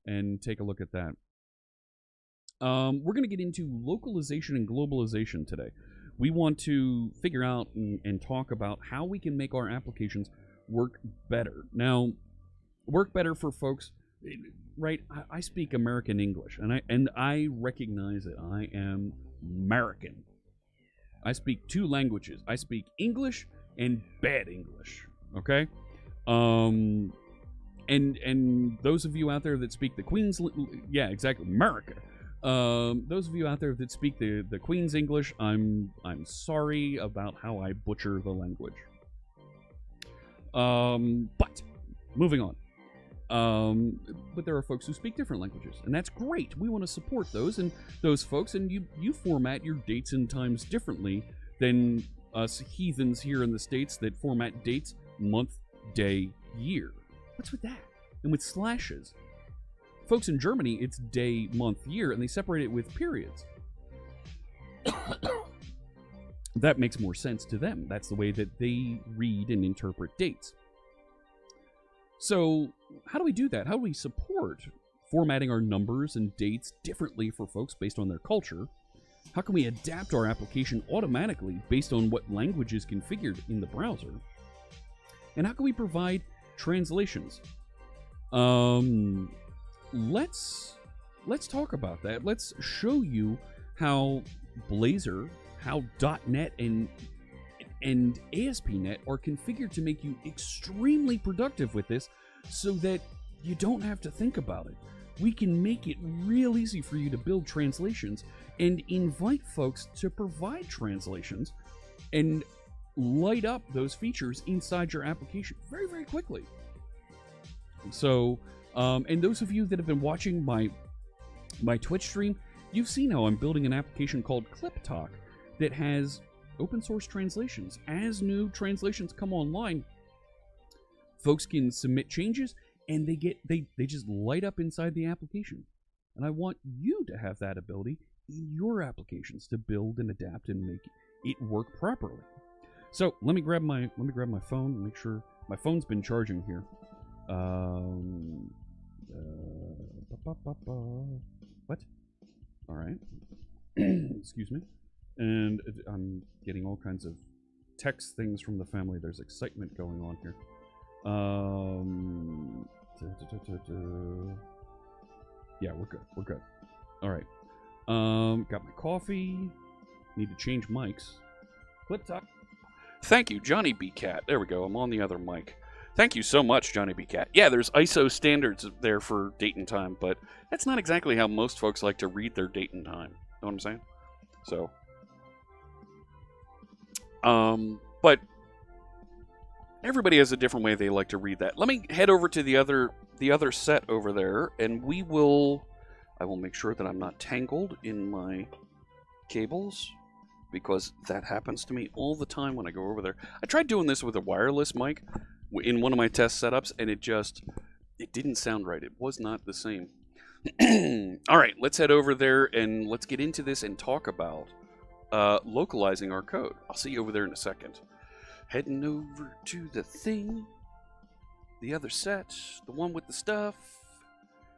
and take a look at that. We're going to get into localization and globalization today. We want to figure out and talk about how we can make our applications work better. Now, work better for folks, right? I speak American English, and I recognize that I am American. I speak 2 languages. I speak English and bad English. Okay, and those of you out there that speak the Queen's, yeah, exactly, America. Those of you out there that speak the Queen's English, I'm sorry about how I butcher the language. But moving on. But there are folks who speak different languages, and that's great. We want to support those folks, and you format your dates and times differently than us heathens here in the States that format dates, month, day, year. What's with that? And with slashes. Folks in Germany, it's day, month, year, and they separate it with periods. That makes more sense to them. That's the way that they read and interpret dates. So, how do we do that? How do we support formatting our numbers and dates differently for folks based on their culture? How can we adapt our application automatically based on what language is configured in the browser? And how can we provide translations? Let's talk about that. Let's show you how Blazor, how .NET and ASP.NET are configured to make you extremely productive with this so that you don't have to think about it. We can make it real easy for you to build translations and invite folks to provide translations and light up those features inside your application very, very quickly. So, and those of you that have been watching my Twitch stream, you've seen how I'm building an application called ClipTalk that has open source translations. As new translations come online, folks can submit changes and they just light up inside the application. And I want you to have that ability in your applications to build and adapt and make it work properly. So let me grab my phone and make sure my phone's been charging here. What? All right. Excuse me. And I'm getting all kinds of text things from the family. There's excitement going on here. Yeah, we're good. We're good. All right. Got my coffee. Need to change mics. ClipTalk. Thank you, Johnny B. Cat. There we go. I'm on the other mic. Thank you so much, Johnny B. Cat. Yeah, there's ISO standards there for date and time, but that's not exactly how most folks like to read their date and time. Know what I'm saying? So, but everybody has a different way they like to read that. Let me head over to the other set over there, and I will make sure that I'm not tangled in my cables, because that happens to me all the time when I go over there. I tried doing this with a wireless mic in one of my test setups, and it didn't sound right. It was not the same. All right, let's head over there and let's get into this and talk about localizing our code. I'll see you over there in a second. Heading over to the thing, the other set, the one with the stuff.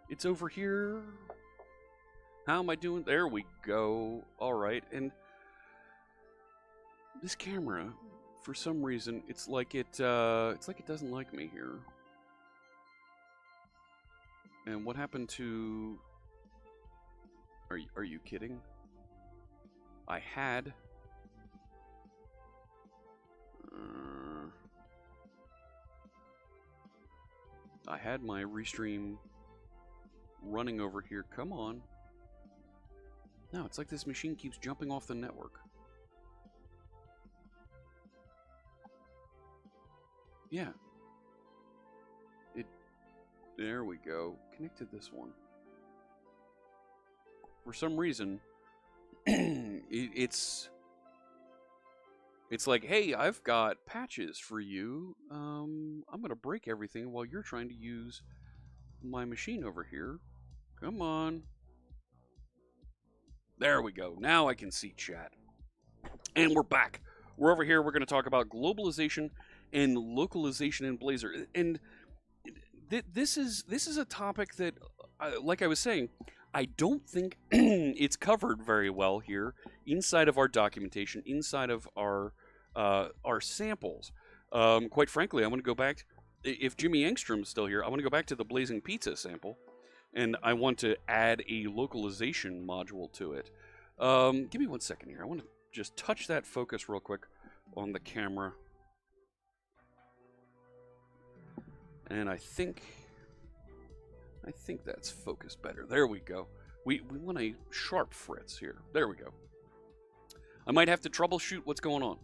It's over here. How am I doing? There we go. All right, and this camera, for some reason, it's like it doesn't like me here. And what happened to? Are you kidding? I had my restream running over here. Come on. No, it's like this machine keeps jumping off the network. Yeah. There we go. Connect to this one. For some reason, it's like, hey, I've got patches for you. I'm gonna break everything while you're trying to use my machine over here. Come on. There we go. Now I can see chat. And we're back. We're over here. We're going to talk about globalization and localization in Blazor. And this is a topic that, like I was saying, I don't think it's covered very well here inside of our documentation, inside of our samples. Quite frankly, I want to go back. If Jimmy Engstrom's still here, I want to go back to the Blazing Pizza sample, and I want to add a localization module to it. Give me 1 second here. I want to just touch that focus real quick on the camera. And I think that's focused better. There we go. We want a SharpFritz here. There we go. I might have to troubleshoot what's going on.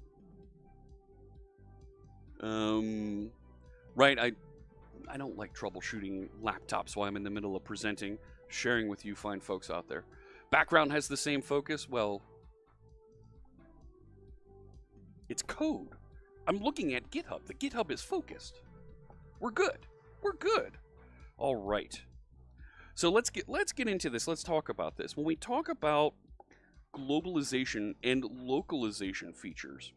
Right, I don't like troubleshooting laptops while I'm in the middle of presenting, sharing with you fine folks out there. Background has the same focus. Well, it's code. I'm looking at GitHub. The GitHub is focused. We're good. We're good. All right. So let's get into this. Let's talk about this. When we talk about globalization and localization features,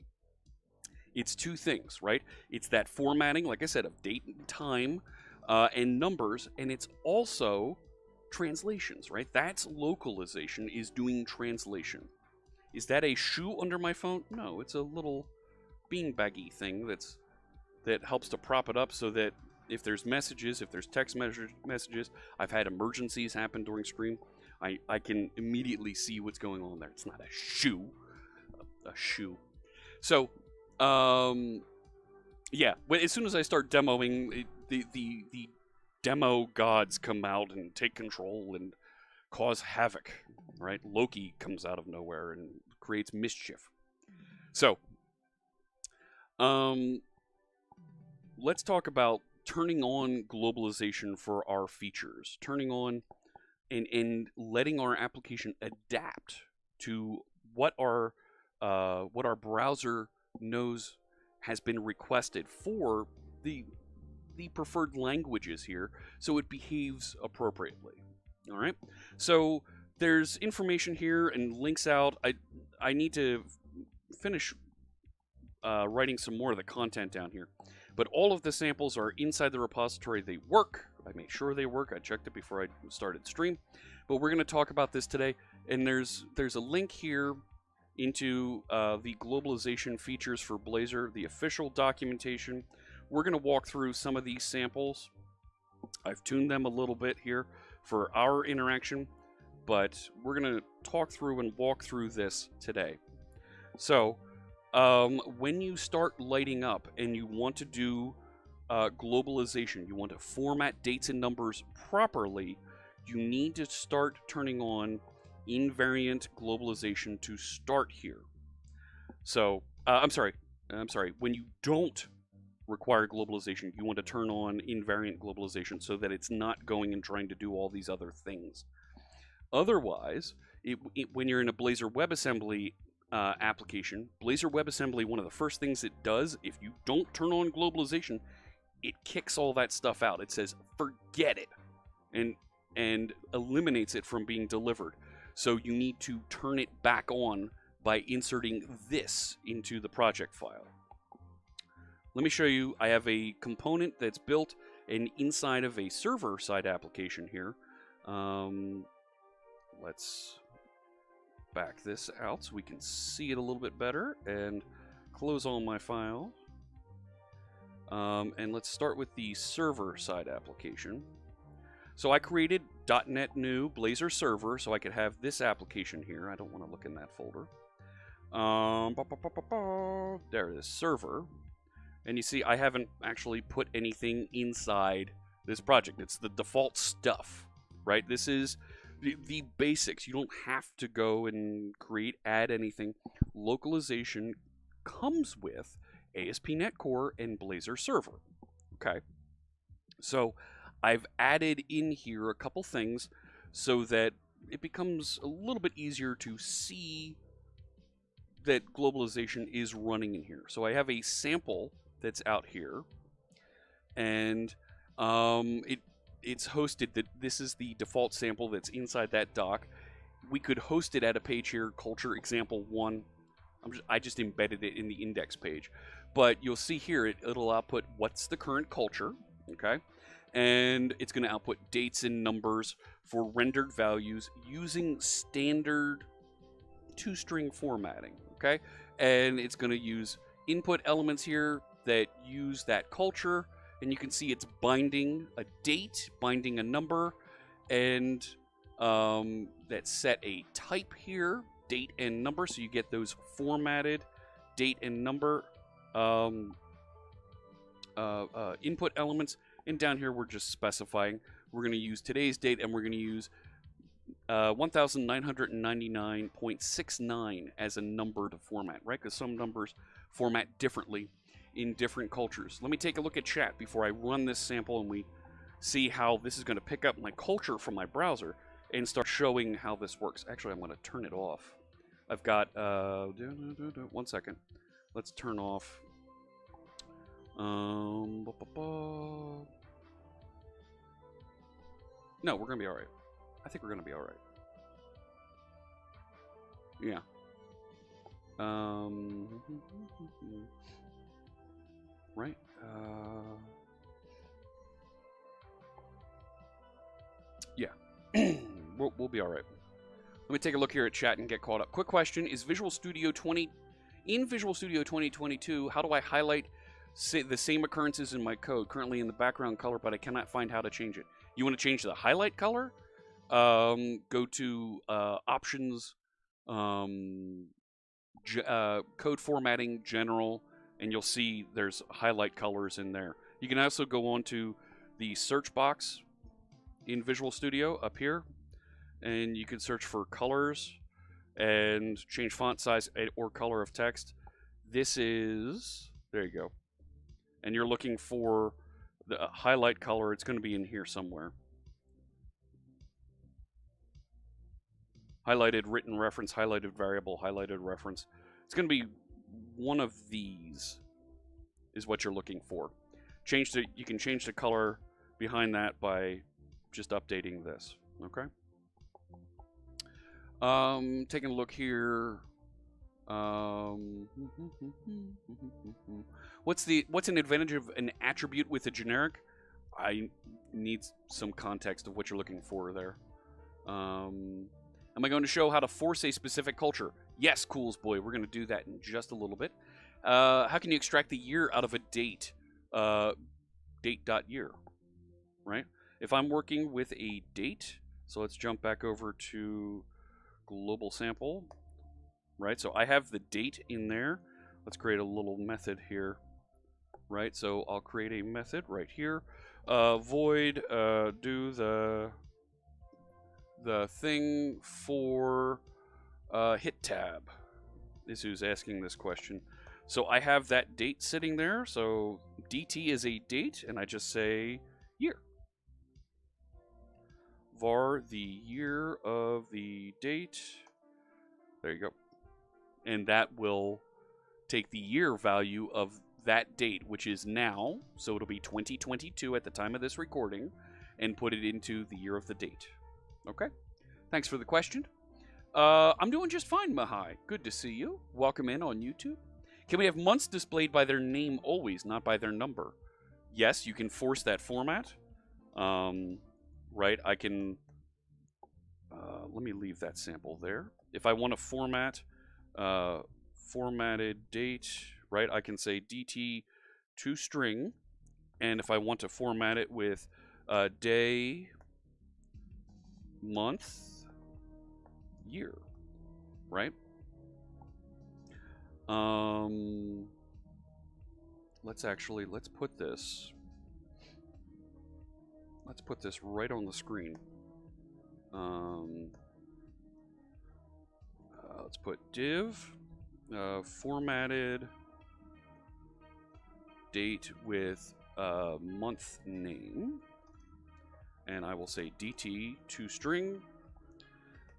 it's two things, right? It's that formatting, like I said, of date and time and numbers, and it's also translations, right? That's localization, is doing translation. Is that a shoe under my phone? No, it's a little beanbaggy thing that helps to prop it up so that if there's messages, if there's text messages, I've had emergencies happen during stream, I can immediately see what's going on there. It's not a shoe, a shoe. So, yeah, as soon as I start demoing, the demo gods come out and take control and cause havoc, right? Loki comes out of nowhere and creates mischief. So, let's talk about turning on globalization for our features, turning on and letting our application adapt to what our browser knows has been requested for the preferred languages here, so it behaves appropriately. All right. So there's information here and links out. I need to finish writing some more of the content down here, but all of the samples are inside the repository. They work. I made sure they work. I checked it before I started stream. But we're going to talk about this today, and there's a link here into the globalization features for Blazor, the official documentation. We're going to walk through some of these samples. I've tuned them a little bit here for our interaction, but we're going to talk through and walk through this today. So when you start lighting up and you want to do globalization, you want to format dates and numbers properly, you need to start turning on invariant globalization to start here. So, I'm sorry, when you don't require globalization, you want to turn on invariant globalization so that it's not going and trying to do all these other things. Otherwise, when you're in a Blazor WebAssembly application, Blazor WebAssembly, one of the first things it does, if you don't turn on globalization, it kicks all that stuff out. It says, forget it, and eliminates it from being delivered. So you need to turn it back on by inserting this into the project file. Let me show you. I have a component that's built and inside of a server-side application here. Let's back this out so we can see it a little bit better and close all my files. And let's start with the server-side application. So I created .NET New Blazor Server so I could have this application here. I don't want to look in that folder. There it is, server. And you see, I haven't actually put anything inside this project. It's the default stuff, right? This is the basics. You don't have to go and add anything. Localization comes with ASP.NET Core and Blazor Server. Okay. So I've added in here a couple things so that it becomes a little bit easier to see that globalization is running in here. So I have a sample that's out here, and it's hosted. That this is the default sample that's inside that doc. We could host it at a page here, culture example 1. I just embedded it in the index page, but you'll see here it'll output what's the current culture, okay, and it's going to output dates and numbers for rendered values using standard 2-string formatting, okay, and it's going to use input elements here that use that culture, and you can see it's binding a date, binding a number, and that set a type here, date and number, so you get those formatted date and number input elements. And down here we're just specifying we're going to use today's date, and we're going to use 1999.69 as a number to format, right? Because some numbers format differently in different cultures. Let me take a look at chat before I run this sample and we see how this is going to pick up my culture from my browser and start showing how this works. Actually, I'm going to turn it off. I've got, 1 second. Let's turn off. No, we're going to be all right. I think we're going to be all right. Yeah. Right. Yeah. We'll be all right. Let me take a look here at chat and get caught up. Quick question: in Visual Studio 2022, how do I highlight the same occurrences in my code currently in the background color, but I cannot find how to change it? You want to change the highlight color? Go to options, code formatting, general, and you'll see there's highlight colors in there. You can also go on to the search box in Visual Studio up here, and you can search for colors and change font size or color of text. This is, there you go. And you're looking for the highlight color. It's going to be in here somewhere. Highlighted written reference, highlighted variable, highlighted reference. It's going to be one of these is what you're looking for. You can change the color behind that by just updating this. Okay. Taking a look here. What's an advantage of an attribute with a generic? I need some context of what you're looking for there. Am I going to show how to force a specific culture? Yes, Cools Boy. We're going to do that in just a little bit. How can you extract the year out of a date? Date.year, right? If I'm working with a date, so let's jump back over to global sample, right? So I have the date in there. Let's create a little method here right? So I'll create a method right here. Void do the thing for hit tab is who's asking this question. So I have that date sitting there. So DT is a date, and I just say year. Var the year of the date. There you go. And that will take the year value of that date, which is now, so it'll be 2022 at the time of this recording, and put it into the year of the date. Okay? Thanks for the question. I'm doing just fine, Mahai. Good to see you. Welcome in on YouTube. Can we have months displayed by their name always, not by their number? Yes, you can force that format. Right, I can... let me leave that sample there. If I want to format formatted date, right, I can say DT to string, and if I want to format it with day, month, year, right? Let's put this right on the screen. Let's put div formatted date with month name, and I will say DT to string,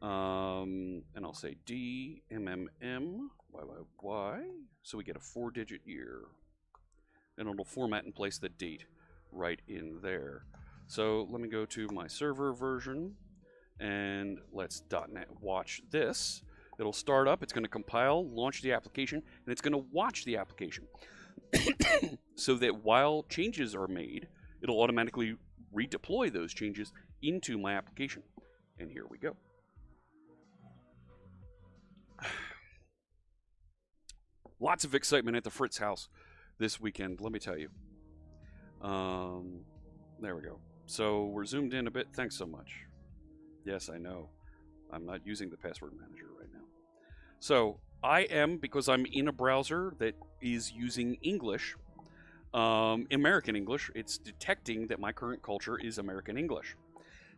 and I'll say DMMM YYY, so we get a 4-digit year, and it'll format and place the date right in there. So let me go to my server version, and let's .NET watch this. It'll start up, it's going to compile, launch the application, and it's going to watch the application. So that while changes are made, it'll automatically redeploy those changes into my application. And here we go. Lots of excitement at the Fritz house this weekend, let me tell you. There we go. So we're zoomed in a bit. Thanks so much. Yes, I know. I'm not using the password manager right now. So I am, because I'm in a browser that is using English, American English, it's detecting that my current culture is American English.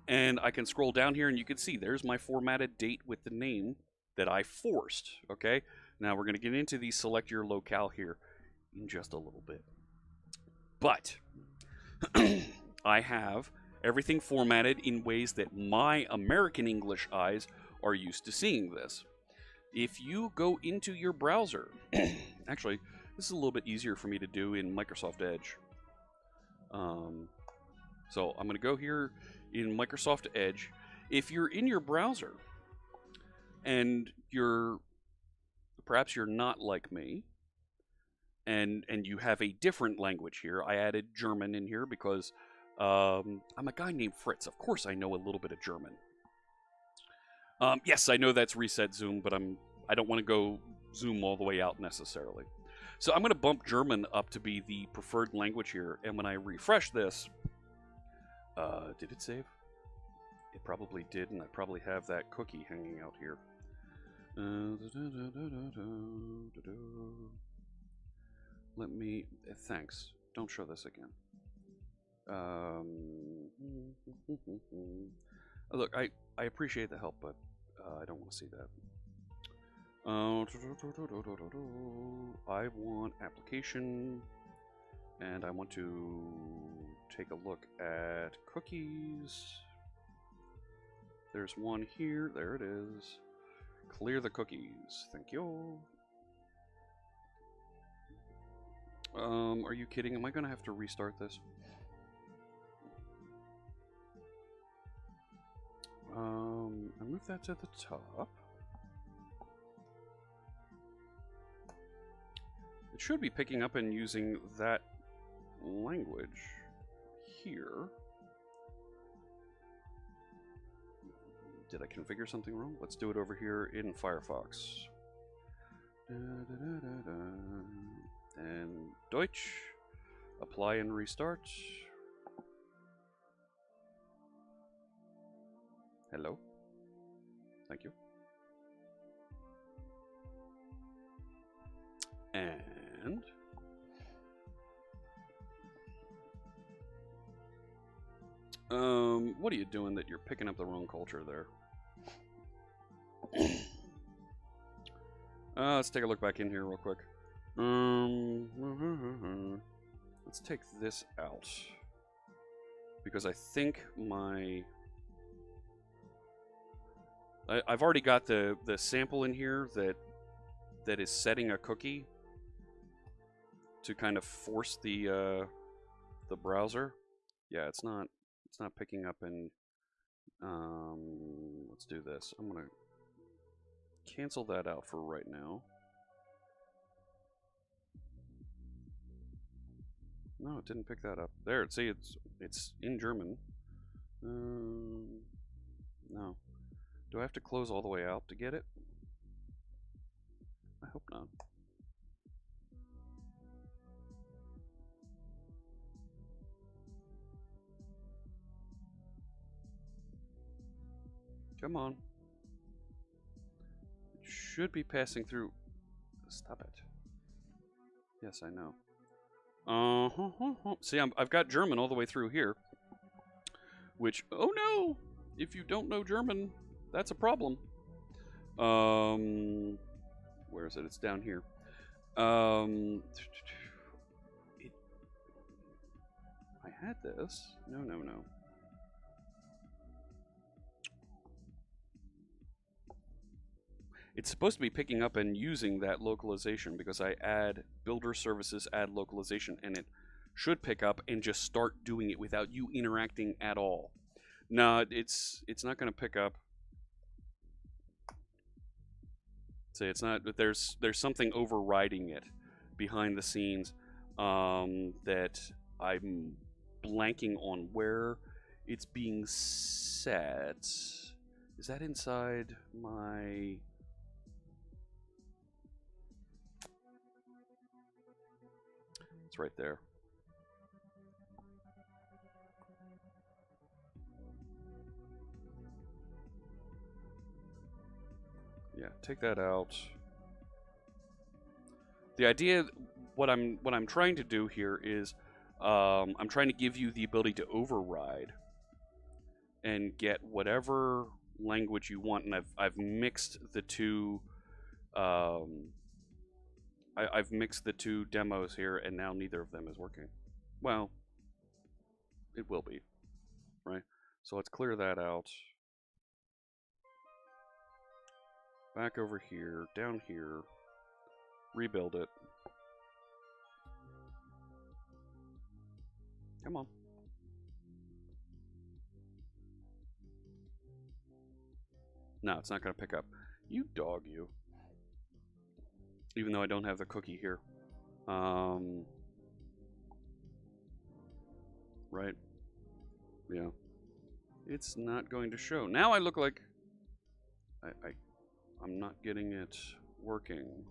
And I can scroll down here and you can see there's my formatted date with the name that I forced, okay? Now we're going to get into the select your locale here in just a little bit. But I have everything formatted in ways that my American English eyes are used to seeing this. If you go into your browser, actually, this is a little bit easier for me to do in Microsoft Edge. So I'm going to go here in Microsoft Edge. If you're in your browser and perhaps you're not like me, and you have a different language here, I added German in here because I'm a guy named Fritz. Of course I know a little bit of German. Yes, I know that's reset Zoom, but I don't want to go Zoom all the way out necessarily. So I'm going to bump German up to be the preferred language here, and when I refresh this, did it save? It probably did, and I probably have that cookie hanging out here. Let me, thanks. Don't show this again. Look, I appreciate the help, but I don't want to see that. I want application, and I want to take a look at cookies. There's one here. There it is. Clear the cookies. Thank you. Are you kidding? Am I going to have to restart this? I move that to the top. It should be picking up and using that language here. Did I configure something wrong? Let's do it over here in Firefox. And Deutsch. Apply and restart. Hello. Thank you. And What are you doing that you're picking up the wrong culture there? Let's take a look back in here real quick. Let's take this out. Because I think I've already got the sample in here that is setting a cookie to kind of force the browser. Yeah, it's not picking up and let's do this. I'm gonna cancel that out for right now. No, it didn't pick that up. There, see, it's in German. No. Do I have to close all the way out to get it? I hope not. Come on. It should be passing through. Stop it. Yes, I know. See, I've got German all the way through here. Which, oh no! If you don't know German, that's a problem. Where is it? It's down here. I had this. No. It's supposed to be picking up and using that localization because I add builder services, add localization, and it should pick up and just start doing it without you interacting at all. No, it's not going to pick up. Say it's not. There's something overriding it behind the scenes that I'm blanking on where it's being set. Is that inside my? It's right there. Yeah, take that out. The idea, what I'm trying to do here is, I'm trying to give you the ability to override and get whatever language you want, and I've mixed the two. I've mixed the two demos here, and now neither of them is working. Well, it will be, right? So let's clear that out. Back over here, down here, rebuild it. Come on. No, it's not going to pick up. You dog, you. Even though I don't have the cookie here. Right. Yeah. It's not going to show. Now I look like I'm not getting it working.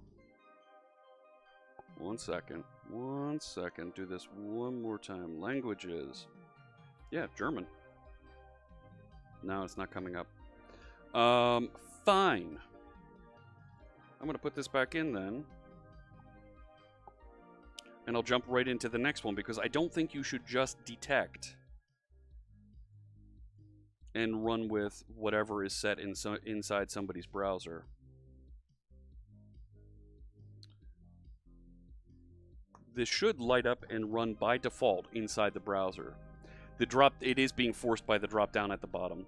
One second. Do this one more time. Languages. Yeah, German. No, it's not coming up. Fine. I'm going to put this back in then. And I'll jump right into the next one because I don't think you should just detect and run with whatever is set inside somebody's browser. This should light up and run by default inside the browser. It is being forced by the drop down at the bottom.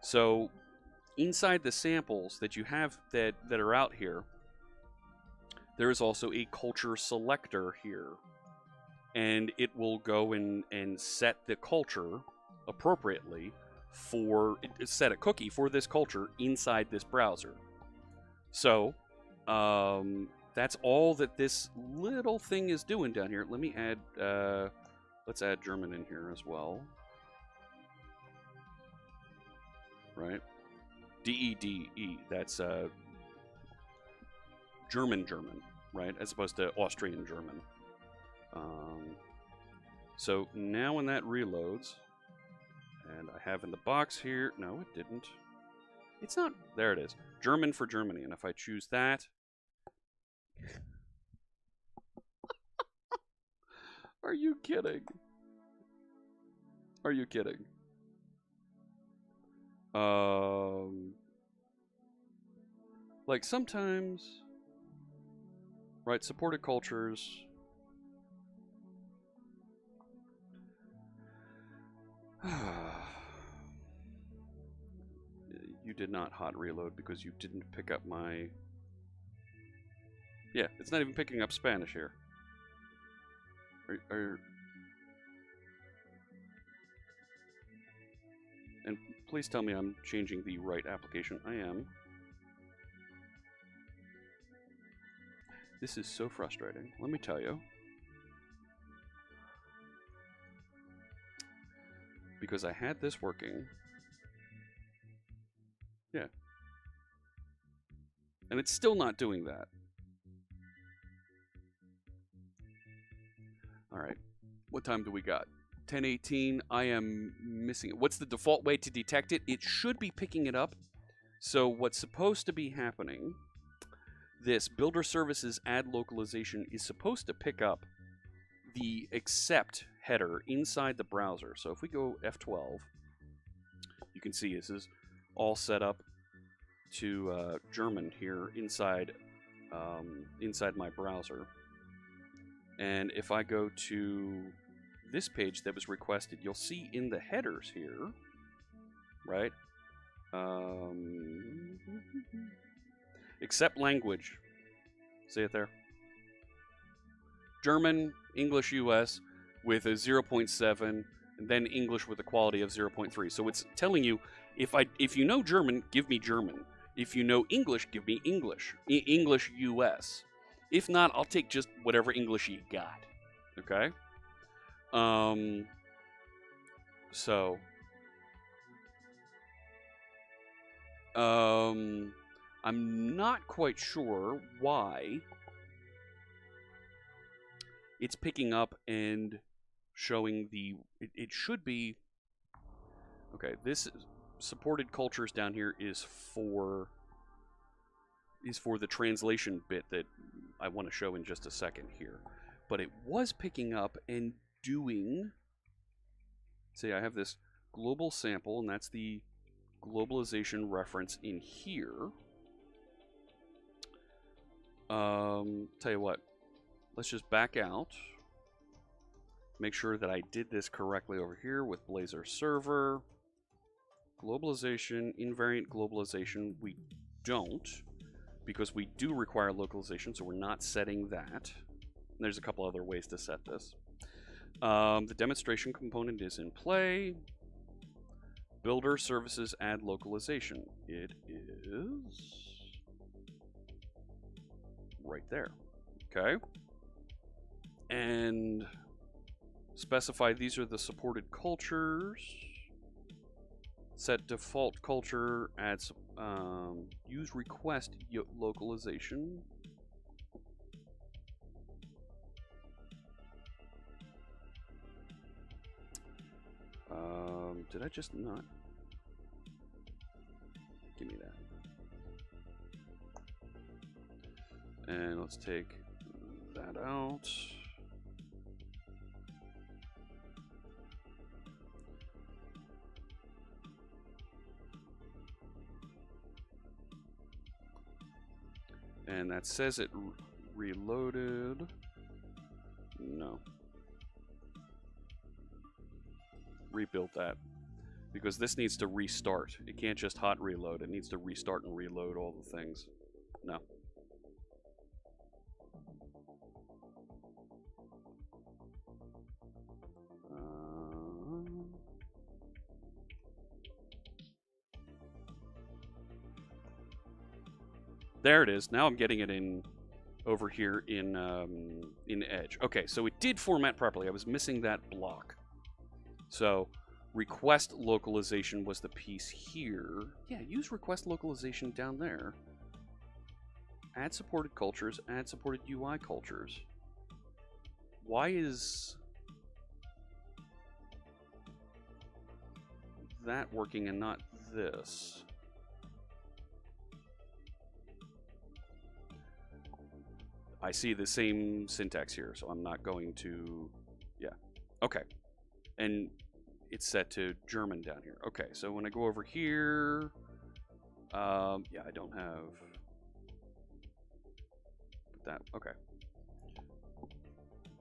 So inside the samples that you have that are out here, there is also a culture selector here. And it will go and set the culture appropriately set a cookie for this culture inside this browser. So that's all that this little thing is doing down here. Let me add, let's add German in here as well. Right? D-E-D-E, that's German, right? As opposed to Austrian German. So now when that reloads, and I have in the box here, no, it didn't. It's not, there it is. German for Germany, and if I choose that, are you kidding? Are you kidding? Like sometimes, right? Supported cultures. You did not hot reload because you didn't pick up my... Yeah, it's not even picking up Spanish here. And please tell me I'm changing the right application. I am. This is so frustrating. Let me tell you. Because I had this working. Yeah. And it's still not doing that. All right. What time do we got? 10:18. I am missing it. What's the default way to detect it? It should be picking it up. So what's supposed to be happening, this builder services add localization is supposed to pick up the accept header inside the browser. So if we go F12, you can see this is all set up to German here inside inside my browser. And if I go to this page that was requested, you'll see in the headers here, right? Accept language. See it there? German, English US with a 0.7, and then English with a quality of 0.3. So it's telling you, if you know German, give me German. If you know English, give me English. English US. If not, I'll take just whatever English you got. Okay? So I'm not quite sure why it's picking up and showing the it should be okay. This supported cultures down here is for the translation bit that I want to show in just a second here. But it was picking up and doing, say I have this global sample, and that's the globalization reference in here. Tell you what, let's just back out. Make sure that I did this correctly over here with Blazor server. Globalization, invariant globalization, we don't, because we do require localization, so we're not setting that. There's a couple other ways to set this. The demonstration component is in play. Builder services add localization. It is right there. Okay. And specify these are the supported cultures. Set default culture, add use request localization. Did I just not? Give me that. And let's take that out. And that says it reloaded. No. Rebuild that. Because this needs to restart. It can't just hot reload. It needs to restart and reload all the things. No. There it is. Now I'm getting it in over here in Edge. Okay, so it did format properly. I was missing that block. So request localization was the piece here. Yeah, use request localization down there. Add supported cultures, add supported UI cultures. Why is that working and not this? I see the same syntax here, so I'm not going to, yeah. Okay. And it's set to German down here. Okay, so when I go over here, yeah, I don't have that. Okay.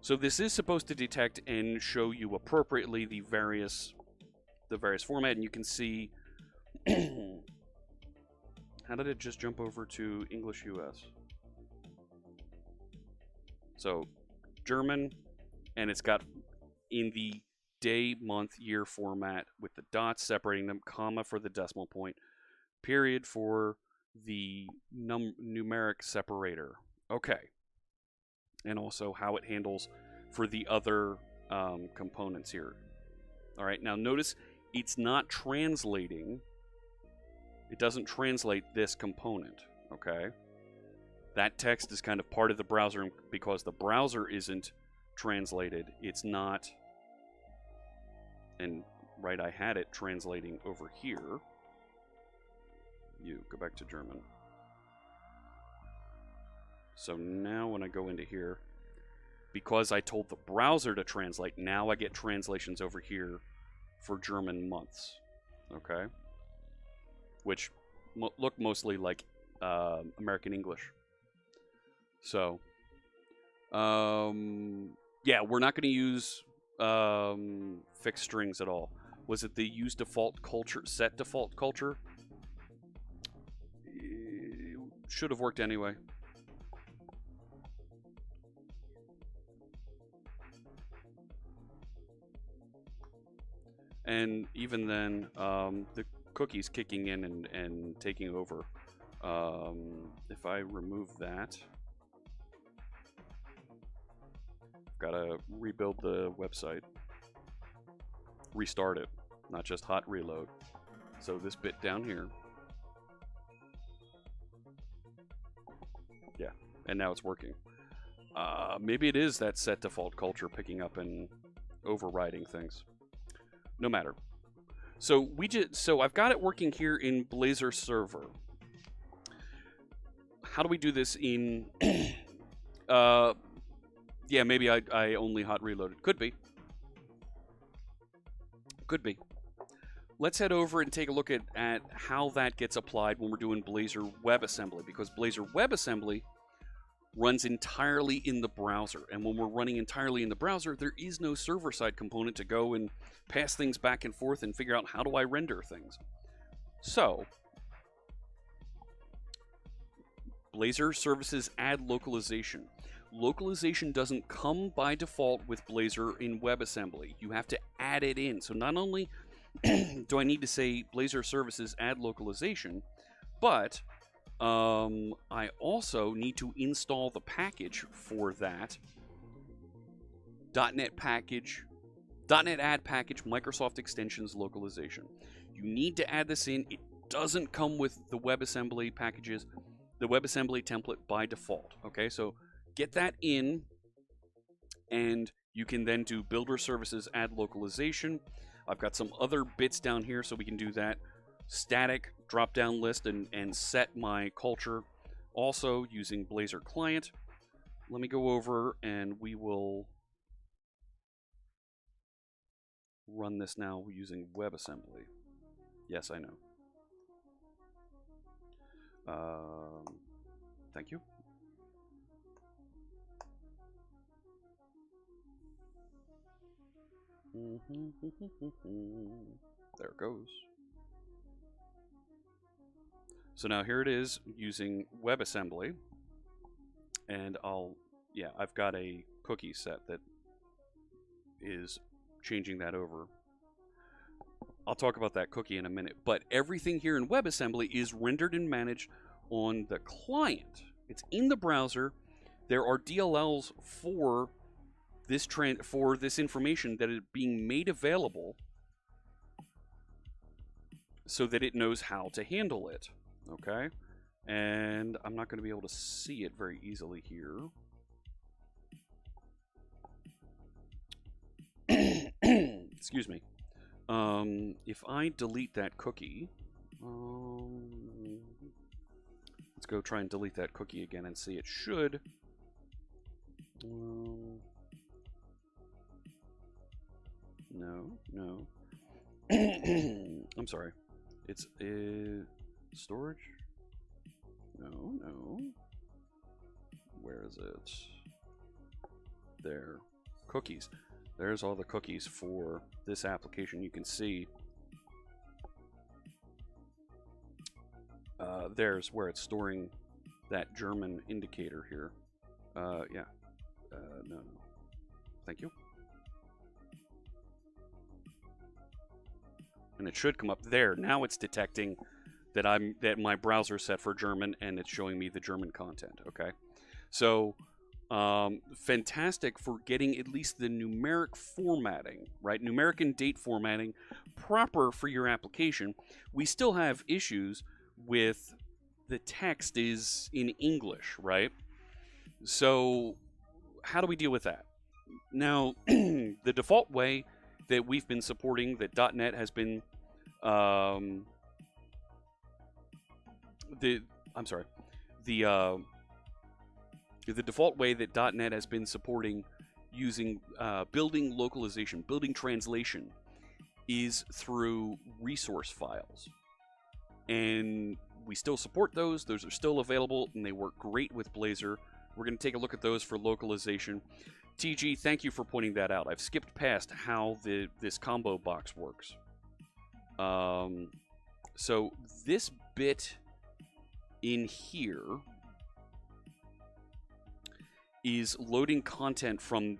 So this is supposed to detect and show you appropriately the various format, and you can see. How did it just jump over to English US? So German, and it's got in the day, month, year format with the dots separating them, comma for the decimal point, period for the numeric separator. Okay. And also how it handles for the other components here. All right, now notice it's not translating. It doesn't translate this component, okay? That text is kind of part of the browser, and because the browser isn't translated, it's not. And right, I had it translating over here. You go back to German. So now when I go into here, because I told the browser to translate, now I get translations over here for German months, okay? Which look mostly like American English. So, yeah, we're not going to use fixed strings at all. Was it the use default culture, set default culture? It should have worked anyway. And even then, the cookie's kicking in and taking over. If I remove that, I've got to rebuild the website. Restart it, not just hot reload. So this bit down here. Yeah, and now it's working. Maybe it is that set default culture picking up and overriding things. No matter. So I've got it working here in Blazor server. How do we do this in yeah, maybe I only hot reloaded. Could be. Could be. Let's head over and take a look at how that gets applied when we're doing Blazor WebAssembly, because Blazor WebAssembly runs entirely in the browser. And when we're running entirely in the browser, there is no server-side component to go and pass things back and forth and figure out how do I render things. So, Blazor services add localization. Localization doesn't come by default with Blazor in WebAssembly. You have to add it in. So not only do I need to say Blazor services add localization, but I also need to install the package for that. .NET package, .NET add package, Microsoft extensions localization. You need to add this in. It doesn't come with the WebAssembly packages, the WebAssembly template by default. Okay, so get that in, and you can then do builder services add localization. I've got some other bits down here so we can do that. Static drop-down list and set my culture, also using Blazor client. Let me go over and we will run this now using WebAssembly. Yes, I know. Thank you. There it goes. So now here it is using WebAssembly, and I've got a cookie set that is changing that over. I'll talk about that cookie in a minute, but everything here in WebAssembly is rendered and managed on the client. It's in the browser. There are DLLs for this information that is being made available so that it knows how to handle it. Okay, and I'm not going to be able to see it very easily here. Excuse me. If I delete that cookie, let's go try and delete that cookie again and see. It should. No. I'm sorry. It's storage? No. Where is it? There. Cookies. There's all the cookies for this application. You can see there's where it's storing that German indicator here. Yeah. No. Thank you. And it should come up there. Now it's detecting that my browser set for German, and it's showing me the German content. Okay, so fantastic for getting at least the numeric formatting, right? Numeric and date formatting proper for your application. We still have issues with the text is in English, right? So how do we deal with that? Now, the default way that we've been supporting, that .NET has been, the default way that .NET has been supporting using building localization, building translation, is through resource files. And we still support those. Those are still available, and they work great with Blazor. We're going to take a look at those for localization. TG, thank you for pointing that out. I've skipped past how this combo box works. So this bit in here is loading content from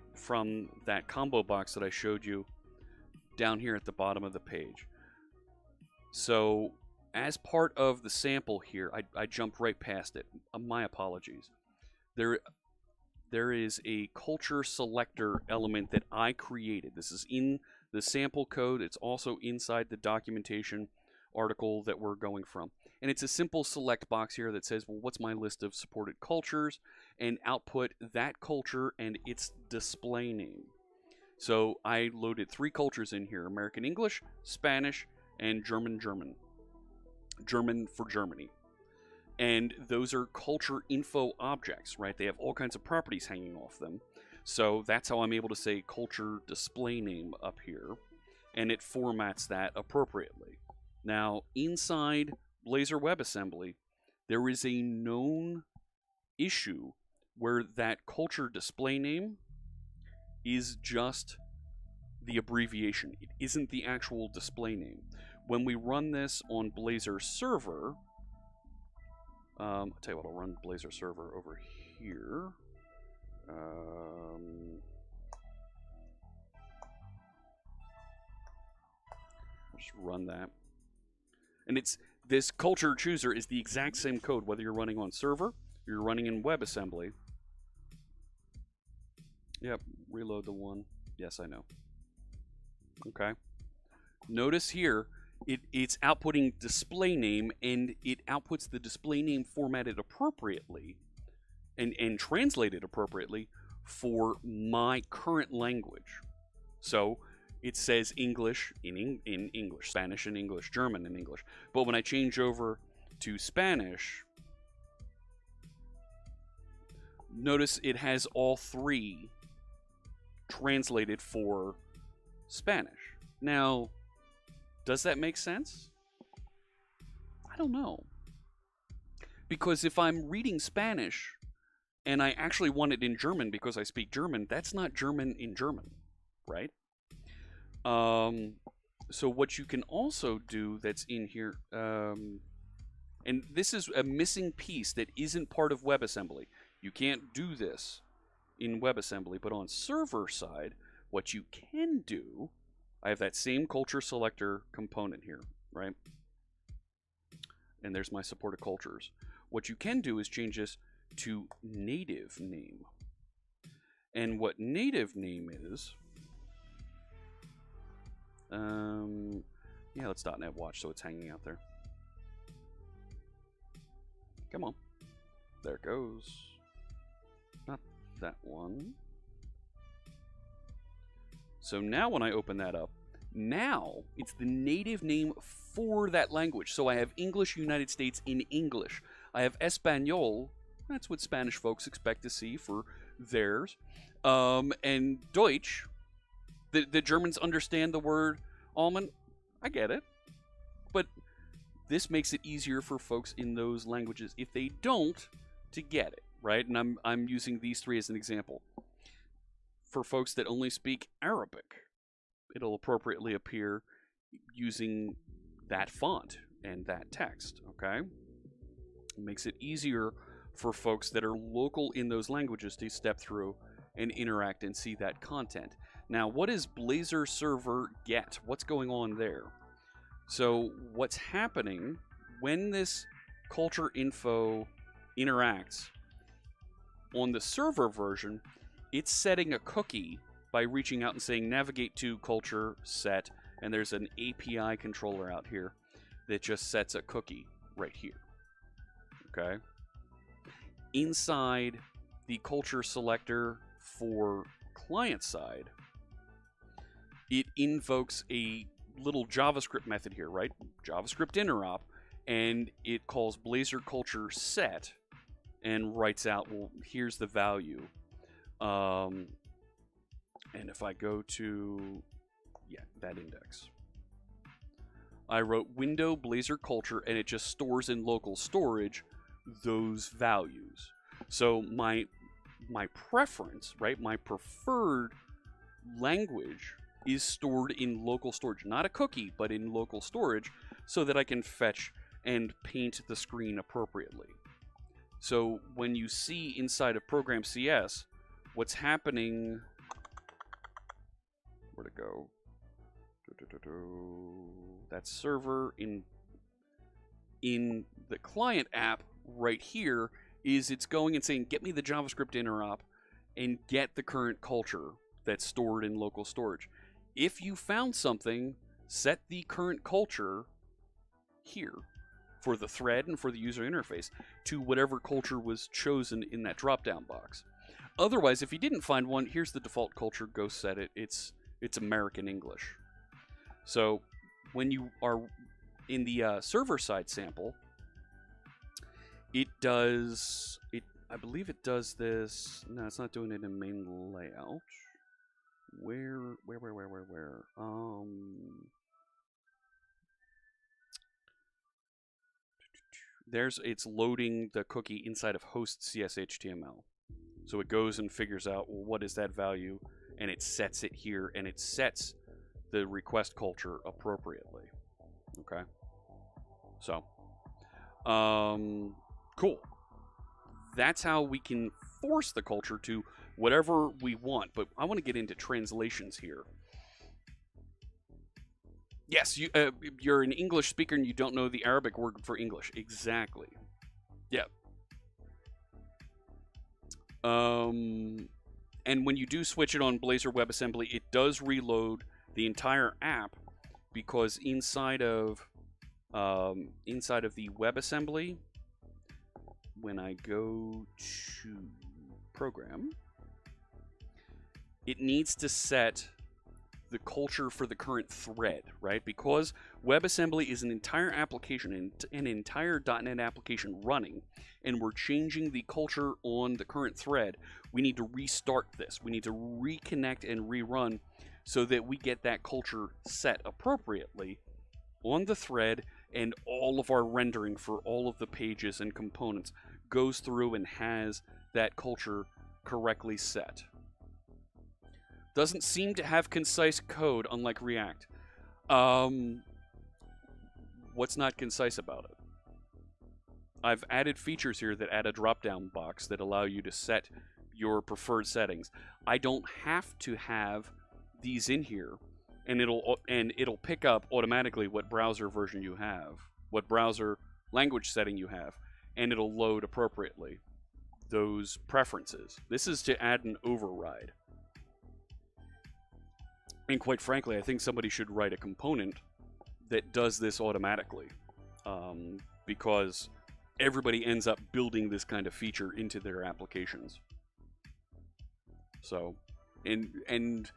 that combo box that I showed you down here at the bottom of the page. So as part of the sample here, I jumped right past it. My apologies. There is a culture selector element that I created. This is in the sample code. It's also inside the documentation article that we're going from. And it's a simple select box here that says, well, what's my list of supported cultures? And output that culture and its display name. So I loaded 3 cultures in here: American English, Spanish, and German for Germany. And those are culture info objects, right? They have all kinds of properties hanging off them. So that's how I'm able to say culture display name up here. And it formats that appropriately. Now, inside Blazor WebAssembly, there is a known issue where that culture display name is just the abbreviation. It isn't the actual display name. When we run this on Blazor server, I'll tell you what, I'll run Blazor server over here. I'll just run that. And this culture chooser is the exact same code, whether you're running on server or you're running in WebAssembly. Yep, reload the one. Yes, I know. Okay. Notice here, it's outputting display name, and it outputs the display name formatted appropriately and translated appropriately for my current language. So it says English in English, Spanish in English, German in English. But when I change over to Spanish, notice it has all 3 translated for Spanish. Now, does that make sense? I don't know. Because if I'm reading Spanish and I actually want it in German because I speak German, that's not German in German, right? So what you can also do that's in here, and this is a missing piece that isn't part of WebAssembly. You can't do this in WebAssembly, but on server side, what you can do, I have that same culture selector component here, right? And there's my supported cultures. What you can do is change this to native name. And what native name is, yeah, let's .NET watch so it's hanging out there. Come on. There it goes. Not that one. So now when I open that up, now it's the native name for that language. So I have English United States in English. I have Espanol. That's what Spanish folks expect to see for theirs. And Deutsch. The Germans understand the word almond. I get it. But this makes it easier for folks in those languages, if they don't, to get it, right? And I'm using these three as an example. For folks that only speak Arabic, it'll appropriately appear using that font and that text, okay? It makes it easier for folks that are local in those languages to step through and interact and see that content. Now, what is Blazor server get? What's going on there? So what's happening when this culture info interacts on the server version, it's setting a cookie by reaching out and saying navigate to culture set, and there's an API controller out here that just sets a cookie right here. Okay. Inside the culture selector for client side, it invokes a little JavaScript method here, right? JavaScript interop, and it calls Blazor culture set and writes out, well, here's the value. And if I go to, that index, I wrote window Blazor culture, and it just stores in local storage those values. So my preference, right, my preferred language is stored in local storage, not a cookie, but in local storage, so that I can fetch and paint the screen appropriately. So when you see inside of Program CS, what's happening, where'd it go? That server in the client app right here is it's going and saying, get me the JavaScript interop and get the current culture that's stored in local storage. If you found something, set the current culture here for the thread and for the user interface to whatever culture was chosen in that drop-down box. Otherwise, if you didn't find one, here's the default culture, go set it. It's American English. So when you are in the server-side sample, I believe it does this. No, it's not doing it in main layout. Where? It's loading the cookie inside of host CS.html. So it goes and figures out, well, what is that value, and it sets it here, and it sets the request culture appropriately. Okay. So, cool. That's how we can force the culture to whatever we want, but I want to get into translations here. Yes, you're an English speaker and you don't know the Arabic word for English. Exactly. Yeah. And when you do switch it on Blazor WebAssembly, it does reload the entire app, because inside of the WebAssembly, when I go to program, it needs to set the culture for the current thread, right? Because WebAssembly is an entire application, an entire .NET application running, and we're changing the culture on the current thread. We need to restart this. We need to reconnect and rerun so that we get that culture set appropriately on the thread, and all of our rendering for all of the pages and components goes through and has that culture correctly set. Doesn't seem to have concise code, unlike React. What's not concise about it? I've added features here that add a drop-down box that allow you to set your preferred settings. I don't have to have these in here, and it'll pick up automatically what browser version you have, what browser language setting you have, and it'll load appropriately those preferences. This is to add an override. And quite frankly, I think somebody should write a component that does this automatically, because everybody ends up building this kind of feature into their applications. So, and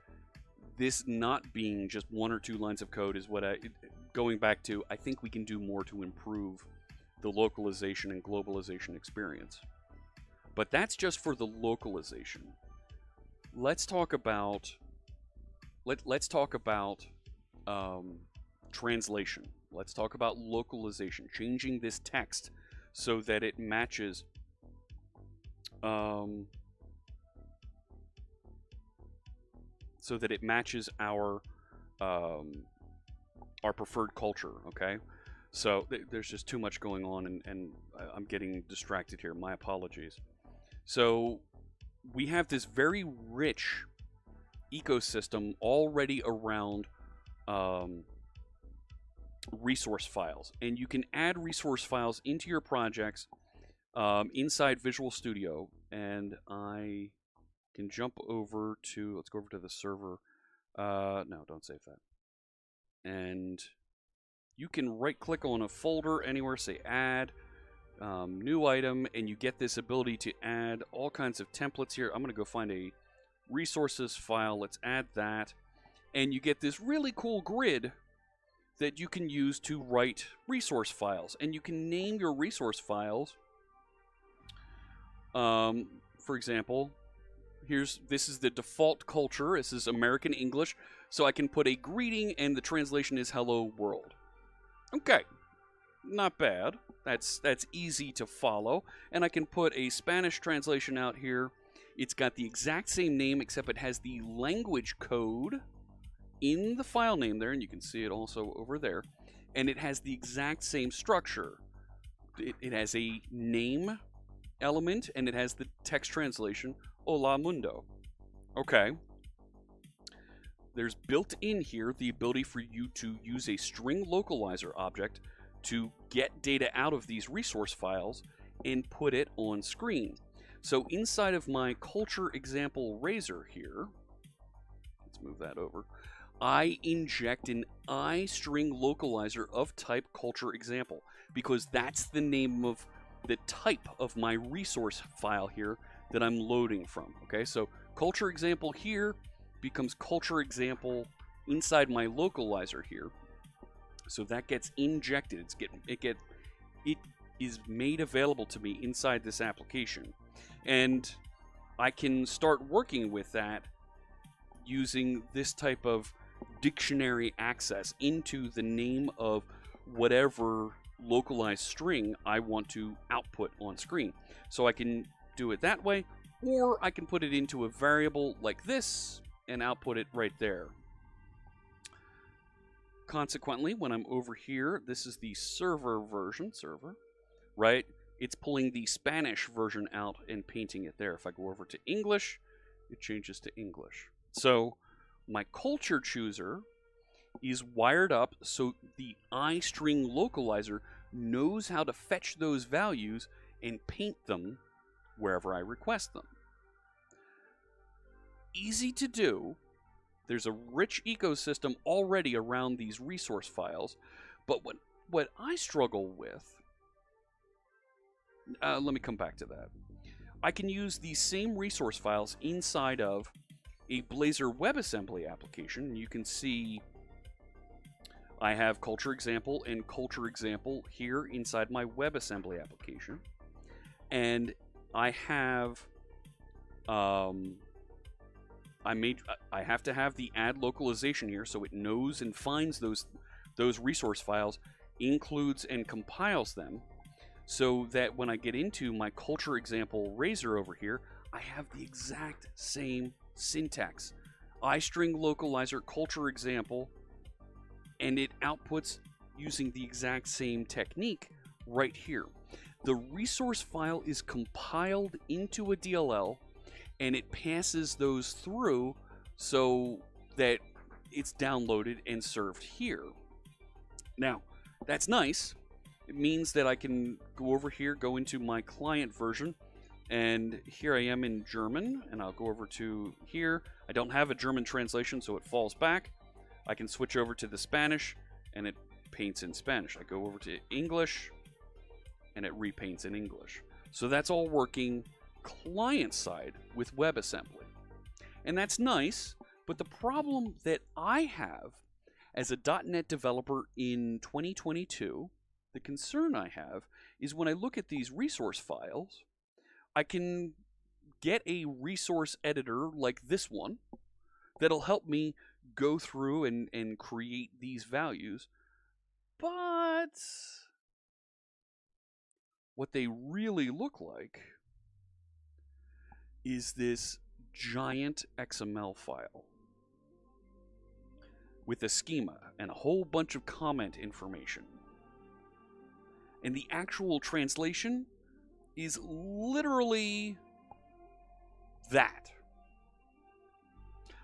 this not being just one or two lines of code is what going back to, I think we can do more to improve the localization and globalization experience. But that's just for the localization. Let's talk about translation. Let's talk about localization, changing this text so that it matches our preferred culture. Okay, so there's just too much going on, and I'm getting distracted here. My apologies. So we have this very rich ecosystem already around resource files, and you can add resource files into your projects inside Visual Studio. And I can jump over to, let's go over to the server. No, don't save that. And you can right click on a folder anywhere, say add new item, and you get this ability to add all kinds of templates here. I'm going to go find a resources file. Let's add that. And you get this really cool grid that you can use to write resource files. And you can name your resource files. For example, this is the default culture. This is American English. So I can put a greeting, and the translation is hello world. Okay, not bad. That's easy to follow. And I can put a Spanish translation out here. It's got the exact same name, except it has the language code in the file name there, and you can see it also over there. And it has the exact same structure. It has a name element, and it has the text translation, Hola Mundo. Okay. There's built in here the ability for you to use a string localizer object to get data out of these resource files and put it on screen. So inside of my culture example razor here, let's move that over, I inject an iString localizer of type culture example, because that's the name of the type of my resource file here that I'm loading from. Okay, so culture example here becomes culture example inside my localizer here. So that gets injected. It is made available to me inside this application. And I can start working with that using this type of dictionary access into the name of whatever localized string I want to output on screen. So I can do it that way, or I can put it into a variable like this and output it right there. Consequently, when I'm over here, this is the server version, right? It's pulling the Spanish version out and painting it there. If I go over to English, it changes to English. So my culture chooser is wired up so the iString localizer knows how to fetch those values and paint them wherever I request them. Easy to do. There's a rich ecosystem already around these resource files, but what I struggle with, let me come back to that. I can use these same resource files inside of a Blazor WebAssembly application. You can see I have culture example and culture example here inside my WebAssembly application, and I have I have to have the add localization here, so it knows and finds those resource files, includes and compiles them, so that when I get into my culture example razor over here, I have the exact same syntax. iString localizer culture example, and it outputs using the exact same technique right here. The resource file is compiled into a DLL, and it passes those through so that it's downloaded and served here. Now, that's nice. It means that I can go over here, go into my client version, and here I am in German, and I'll go over to here. I don't have a German translation, so it falls back. I can switch over to the Spanish, and it paints in Spanish. I go over to English, and it repaints in English. So that's all working client side with WebAssembly. And that's nice, but the problem that I have as a .NET developer in 2022, the concern I have is when I look at these resource files, I can get a resource editor like this one that'll help me go through and create these values. But what they really look like is this giant XML file with a schema and a whole bunch of comment information. And the actual translation is literally that.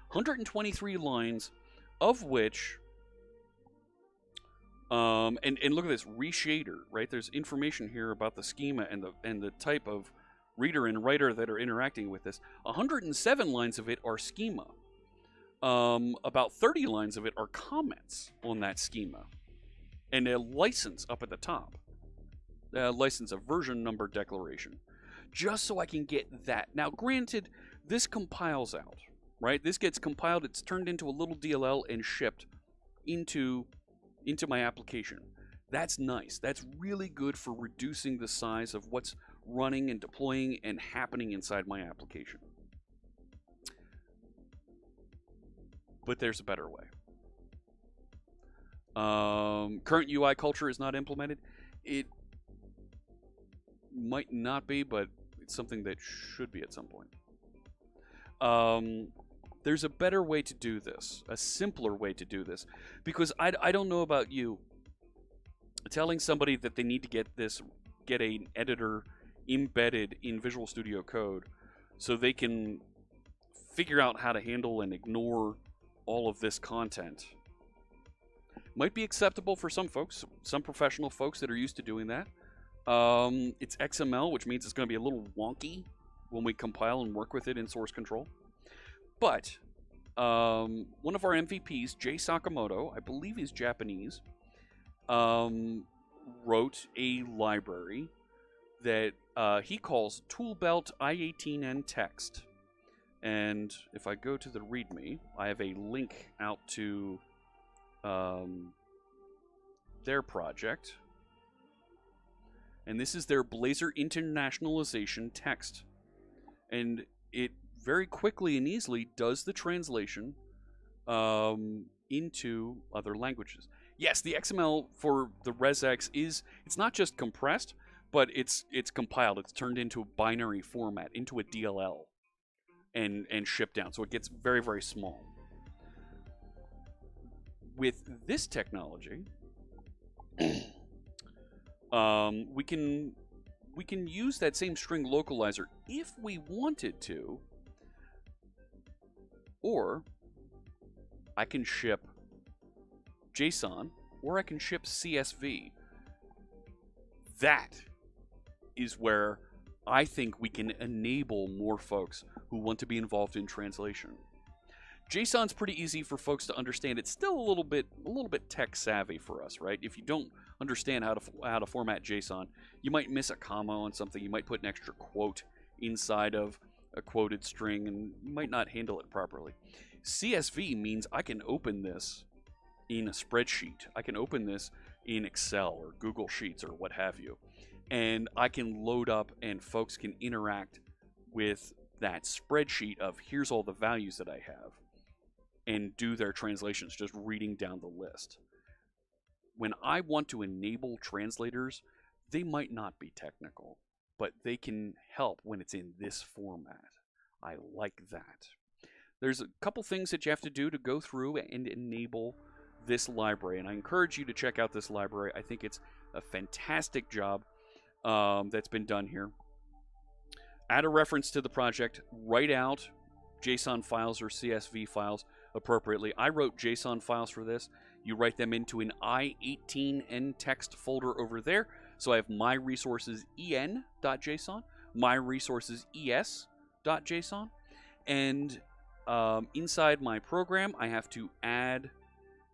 123 lines, of which, and look at this, reshader, right? There's information here about the schema and the type of reader and writer that are interacting with this. 107 lines of it are schema. About 30 lines of it are comments on that schema. And a license up at the top. License of version number declaration. Just so I can get that. Now, granted, this compiles out, right? This gets compiled, it's turned into a little DLL and shipped into my application. That's nice. That's really good for reducing the size of what's running and deploying and happening inside my application. But there's a better way. Current UI culture is not implemented. It might not be, but it's something that should be at some point. There's a better way to do this, a simpler way to do this, because I don't know about you. Telling somebody that they need to get an editor embedded in Visual Studio Code so they can figure out how to handle and ignore all of this content might be acceptable for some folks, some professional folks that are used to doing that. It's XML, which means it's going to be a little wonky when we compile and work with it in source control. But one of our MVPs, Jay Sakamoto, I believe he's Japanese, wrote a library that he calls Toolbelt I18N text. And if I go to the README, I have a link out to their project. And this is their Blazor internationalization text. And it very quickly and easily does the translation into other languages. Yes, the XML for the resx it's not just compressed, but it's compiled. It's turned into a binary format, into a DLL, and shipped down. So it gets very, very small. With this technology, we can use that same string localizer if we wanted to, or I can ship JSON, or I can ship CSV. That is where I think we can enable more folks who want to be involved in translation. JSON's pretty easy for folks to understand. It's still a little bit tech savvy for us, right? If you don't understand how to format JSON, you might miss a comma on something. You might put an extra quote inside of a quoted string, and you might not handle it properly. CSV means I can open this in a spreadsheet. I can open this in Excel or Google Sheets or what have you. And I can load up and folks can interact with that spreadsheet of here's all the values that I have and do their translations just reading down the list. When I want to enable translators, they might not be technical, but they can help when it's in this format. I like that. There's a couple things that you have to do to go through and enable this library, and I encourage you to check out this library. I think it's a fantastic job that's been done here. Add a reference to the project, write out JSON files or CSV files appropriately. I wrote JSON files for this. You write them into an I18N text folder over there. So I have my resources en.json, my resources es.json, and inside my program I have to add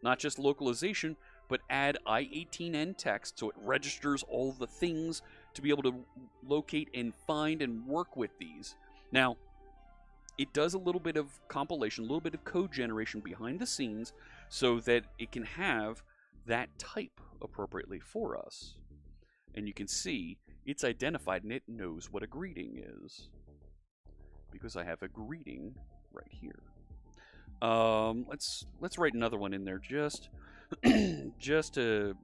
not just localization, but add I18N text, so it registers all the things to be able to locate and find and work with these. Now, it does a little bit of compilation, a little bit of code generation behind the scenes so that it can have that type appropriately for us. And you can see it's identified and it knows what a greeting is, because I have a greeting right here. Let's write another one in there just to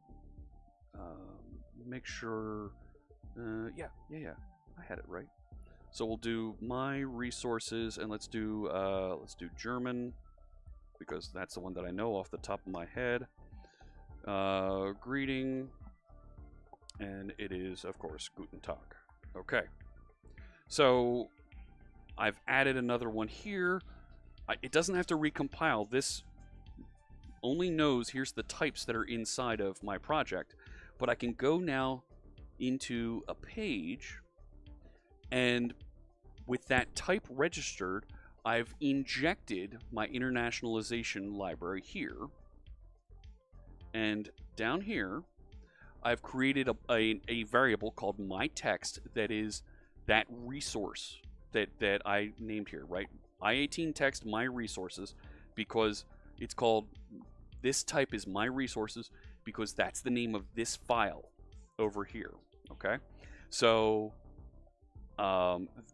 make sure. Yeah. I had it right. So we'll do my resources, and let's do German, because that's the one that I know off the top of my head. Greeting, and it is, of course, Guten Tag. Okay. So I've added another one here. It doesn't have to recompile. This only knows here's the types that are inside of my project, but I can go now into a page, and with that type registered, I've injected my internationalization library here, and down here I've created a variable called my text that is that resource that I named here, right? I18 text my resources, because it's called, this type is my resources because that's the name of this file over here. Okay, so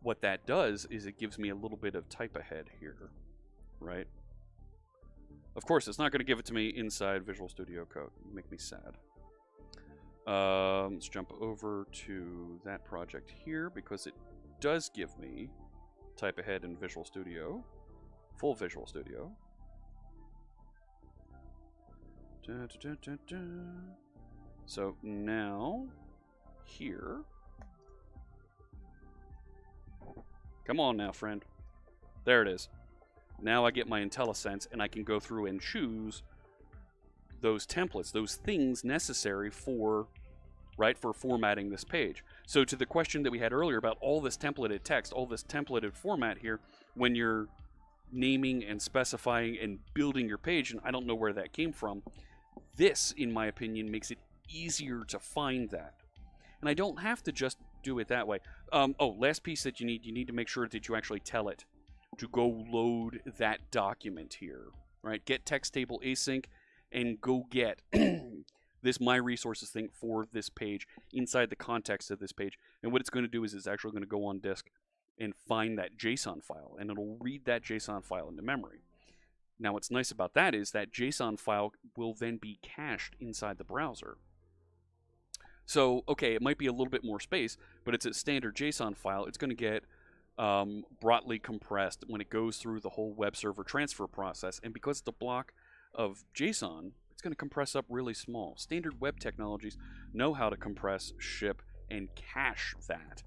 what that does is it gives me a little bit of type ahead here, right? Of course, it's not going to give it to me inside Visual Studio Code. You make me sad. Let's jump over to that project here, because it does give me type ahead in Visual Studio, full Visual Studio. So now here, come on now, friend. There it is. Now I get my IntelliSense, and I can go through and choose those templates, those things necessary for, right, for formatting this page. So to the question that we had earlier about all this templated text, all this templated format here, when you're naming and specifying and building your page, and I don't know where that came from, this, in my opinion, makes it easier to find that. And I don't have to just do it that way. Oh, last piece that you need to make sure that you actually tell it to go load that document here, right? Get text table async and go get this my resources thing for this page inside the context of this page. And what it's going to do is it's actually going to go on disk and find that JSON file, and it'll read that JSON file into memory. Now, what's nice about that is that JSON file will then be cached inside the browser. So, okay, it might be a little bit more space, but it's a standard JSON file. It's going to get broadly compressed when it goes through the whole web server transfer process. And because it's a block of JSON, it's going to compress up really small. Standard web technologies know how to compress, ship, and cache that,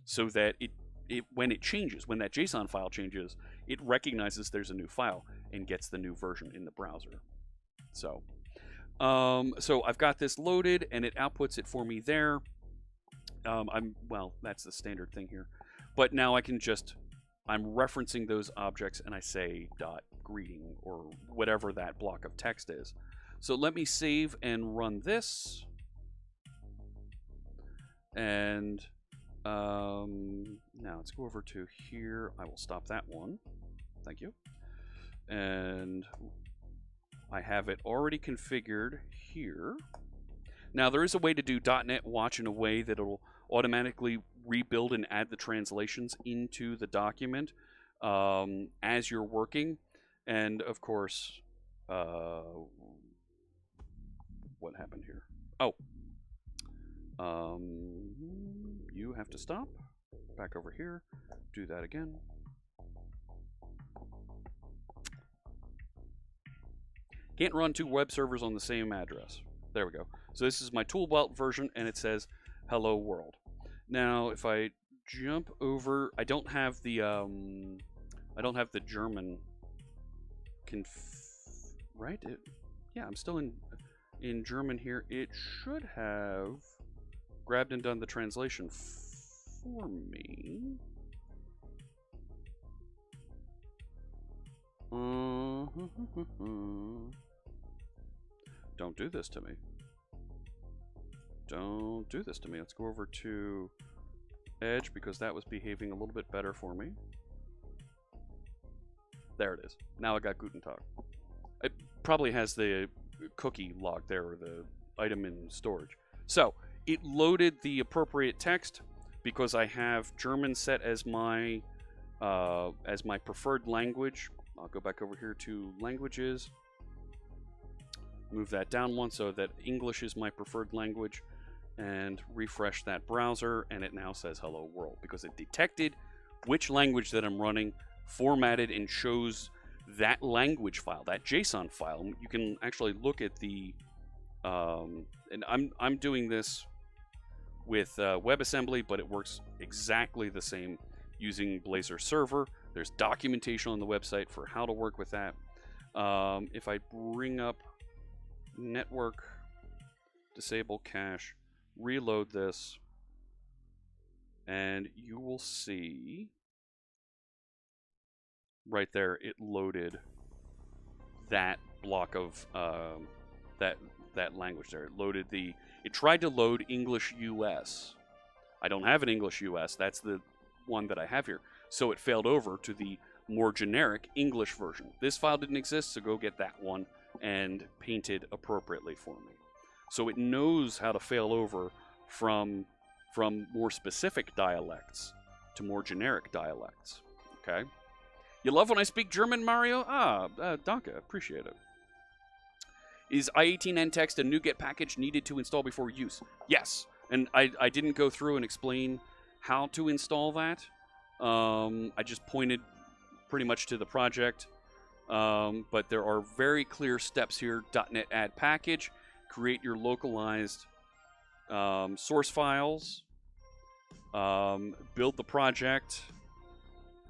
so that when it changes, when that JSON file changes, it recognizes there's a new file and gets the new version in the browser. So I've got this loaded, and it outputs it for me there. Well, that's the standard thing here. But now I'm referencing those objects, and I say .greeting or whatever that block of text is. So let me save and run this. And now let's go over to here. I will stop that one. Thank you. And I have it already configured here. Now, there is a way to do .NET Watch in a way that it'll automatically rebuild and add the translations into the document as you're working. And of course, what happened here? Oh, you have to stop. Back over here. Do that again. Can't run two web servers on the same address. There we go. So this is my Toolbelt version, and it says "Hello World." Now, if I jump over, I don't have the German right? Yeah, I'm still in German here. It should have grabbed and done the translation for me. Don't do this to me. Don't do this to me. Let's go over to Edge, because that was behaving a little bit better for me. There it is. Now I got Guten Tag. It probably has the cookie logged there, or the item in storage. So it loaded the appropriate text because I have German set as my preferred language. I'll go back over here to languages. Move that down one so that English is my preferred language. and refresh that browser, and it now says hello world because it detected which language that I'm running, formatted, and shows that language file, that JSON file. You can actually look at the, and I'm doing this with WebAssembly, but it works exactly the same using Blazor Server. There's documentation on the website for how to work with that. If I bring up network, disable cache, reload this, and you will see right there it loaded that block of that language there. It tried to load English US. I don't have an English US. That's the one that I have here. So it failed over to the more generic English version. This file didn't exist, so go get that one and paint it appropriately for me. So it knows how to fail over from more specific dialects to more generic dialects. Okay? You love when I speak German, Mario? Danke, appreciate it. Is I18N text a NuGet package needed to install before use? Yes, and I didn't go through and explain how to install that. I just pointed pretty much to the project, but there are very clear steps here. .NET add package, create your localized source files, build the project,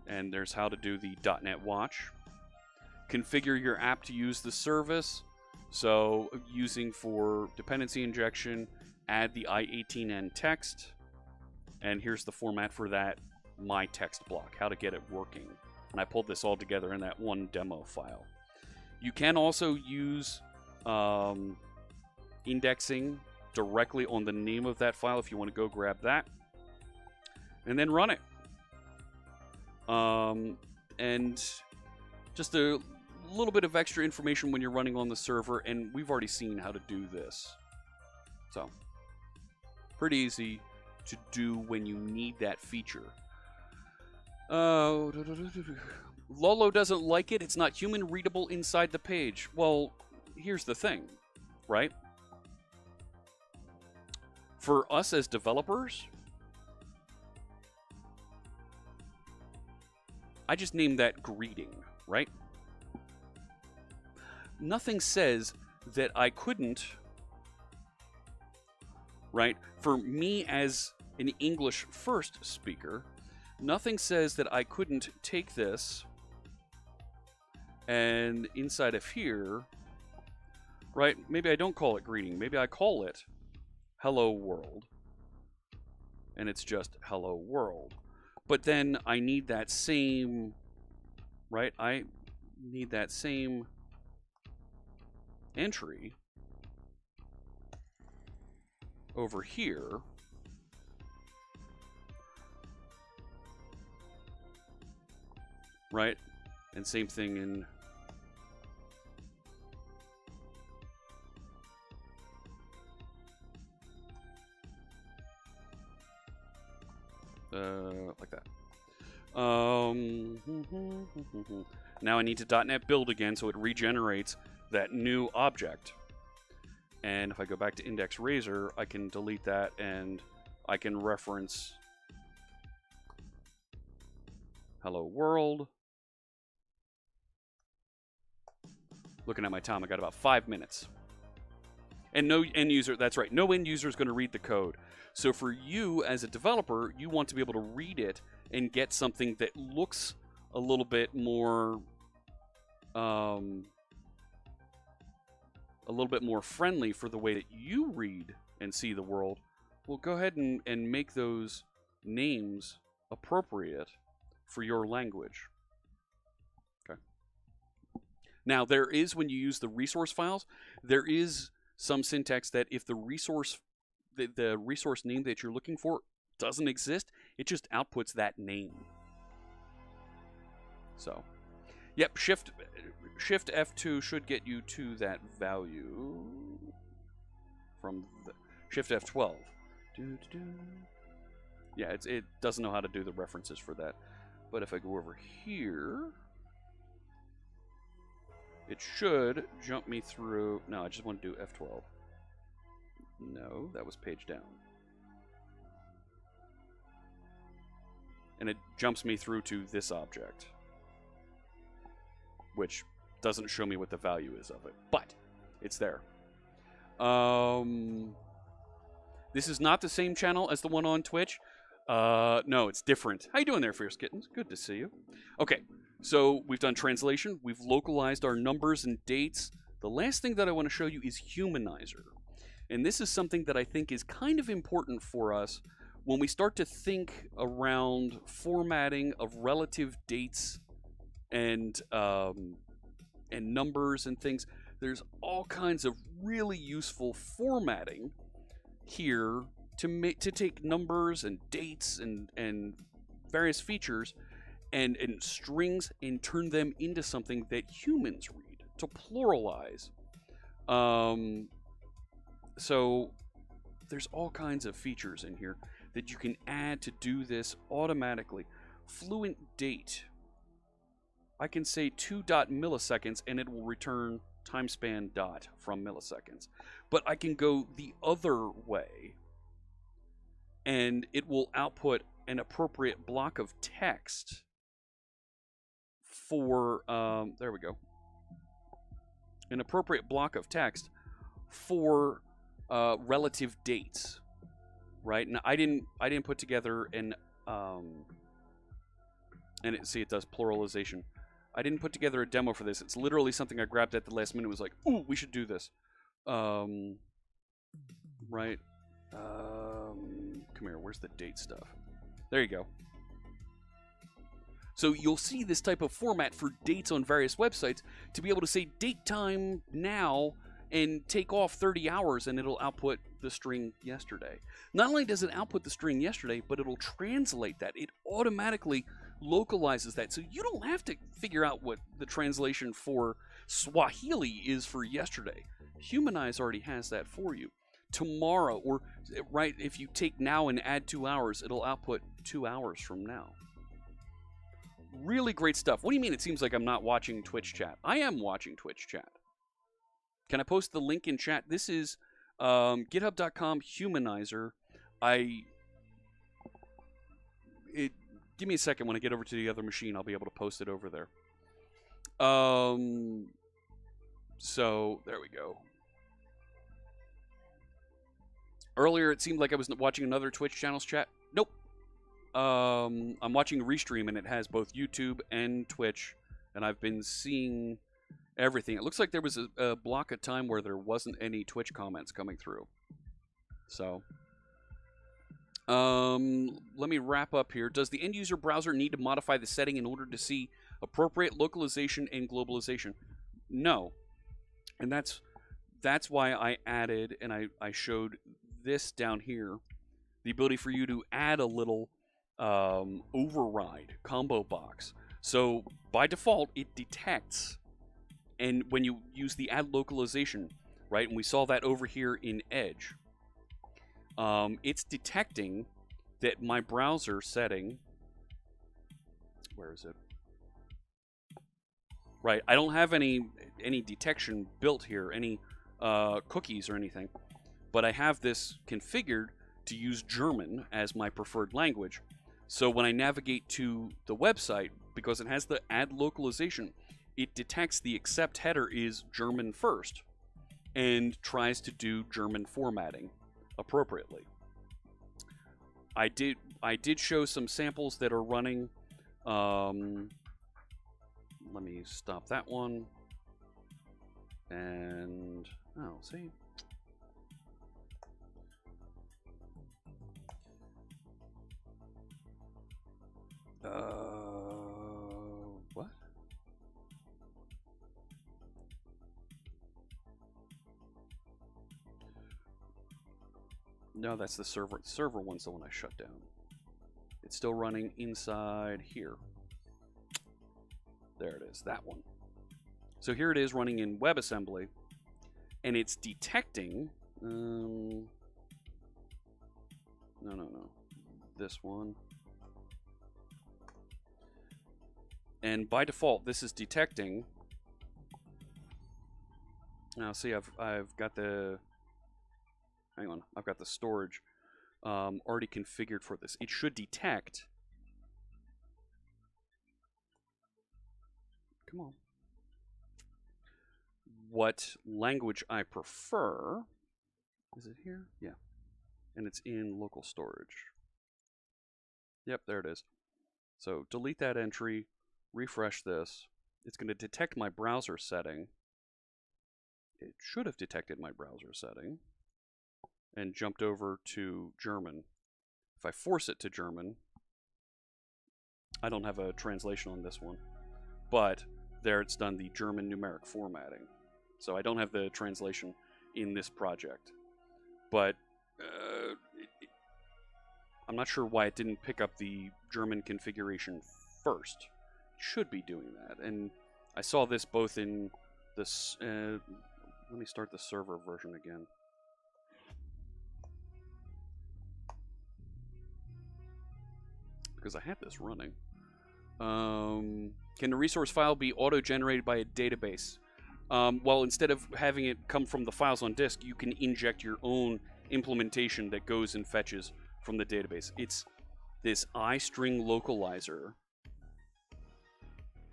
and there's how to do the .NET watch. Configure your app to use the service. So using for dependency injection, add the I18N text. And here's the format for that my text block, how to get it working. And I pulled this all together in that one demo file. You can also use indexing directly on the name of that file if you want to go grab that. And then run it. And just a little bit of extra information when you're running on the server, and we've already seen how to do this. So, pretty easy to do when you need that feature. Lolo doesn't like it. It's not human readable inside the page. Well, here's the thing, right? For us as developers, I just named that greeting, right? Nothing says that I couldn't, right? For me as an English first speaker, nothing says that I couldn't take this and inside of here, right? Maybe I don't call it greeting. Maybe I call it hello world. And it's just hello world. But then I need that same, right? I need that same entry over here. Right? And same thing in like that. Now I need to .NET build again so it regenerates that new object. And if I go back to index razor, I can delete that and I can reference hello world. Looking at my time, I got about 5 minutes. And no end user, that's right, no end user is going to read the code. So for you as a developer, you want to be able to read it and get something that looks a little bit more friendly for the way that you read and see the world. Well, go ahead and make those names appropriate for your language. Okay. Now, there is, when you use the resource files, there is some syntax that if the resource name that you're looking for doesn't exist, it just outputs that name. So, yep, Shift F2 should get you to that value from the Shift F12. Yeah, it doesn't know how to do the references for that. But if I go over here, it should jump me through. No, I just want to do F12. No, that was page down. And it jumps me through to this object, which doesn't show me what the value is of it, but it's there. This is not the same channel as the one on Twitch. No, it's different. How you doing there, Fierce Kittens? Good to see you. Okay, so we've done translation. We've localized our numbers and dates. The last thing that I want to show you is Humanizer. And this is something that I think is kind of important for us when we start to think around formatting of relative dates and numbers and things. There's all kinds of really useful formatting here to take numbers and dates and various features and strings and turn them into something that humans read, to pluralize. So there's all kinds of features in here that you can add to do this automatically. Fluent date. I can say 2 milliseconds and it will return timespan dot from milliseconds. But I can go the other way and it will output an appropriate block of text for, there we go. An appropriate block of text for relative dates. Right, and I didn't put together an see, it does pluralization. I didn't put together a demo for this. It's literally something I grabbed at the last minute. It was like, ooh, we should do this. Right, come here. Where's the date stuff? There you go. So you'll see this type of format for dates on various websites to be able to say date time now and take off 30 hours and it'll output the string yesterday. Not only does it output the string yesterday, but it'll translate that. It automatically localizes that. So you don't have to figure out what the translation for Swahili is for yesterday. Humanize already has that for you. Tomorrow, or right, if you take now and add 2 hours, it'll output 2 hours from now. Really great stuff. What do you mean it seems like I'm not watching Twitch chat? I am watching Twitch chat. Can I post the link in chat? This is github.com Humanizer. Give me a second. When I get over to the other machine, I'll be able to post it over there. So there we go. Earlier, it seemed like I was watching another Twitch channel's chat. Nope. I'm watching a restream, and it has both YouTube and Twitch, and I've been seeing everything. It looks like there was a block of time where there wasn't any Twitch comments coming through. So, let me wrap up here. Does the end-user browser need to modify the setting in order to see appropriate localization and globalization? No. And that's why I added, and I showed this down here, the ability for you to add a little override combo box. So by default, it detects, and when you use the add localization, right, and we saw that over here in Edge, it's detecting that my browser setting, where is it? Right, I don't have any detection built here, any cookies or anything, but I have this configured to use German as my preferred language. So when I navigate to the website, because it has the add localization, it detects the accept header is German first and tries to do German formatting appropriately. I did show some samples that are running. Let me stop that one. And oh, see. What? No, that's the server. Server one's the one I shut down. It's still running inside here. There it is, that one. So here it is running in WebAssembly, and it's detecting. No. This one. And by default, this is detecting. Now, see, I've got the hang on, I've got the storage already configured for this. It should detect. Come on. What language I prefer. Is it here? Yeah. And it's in local storage. Yep, there it is. So delete that entry, refresh this. It's going to detect my browser setting. It should have detected my browser setting and jumped over to German. If I force it to German, I don't have a translation on this one, but there it's done the German numeric formatting. So I don't have the translation in this project, but I'm not sure why it didn't pick up the German configuration first. It should be doing that. And I saw this both in this, let me start the server version again. Because I had this running. Can the resource file be auto-generated by a database? Well, instead of having it come from the files on disk, you can inject your own implementation that goes and fetches from the database. It's this iString localizer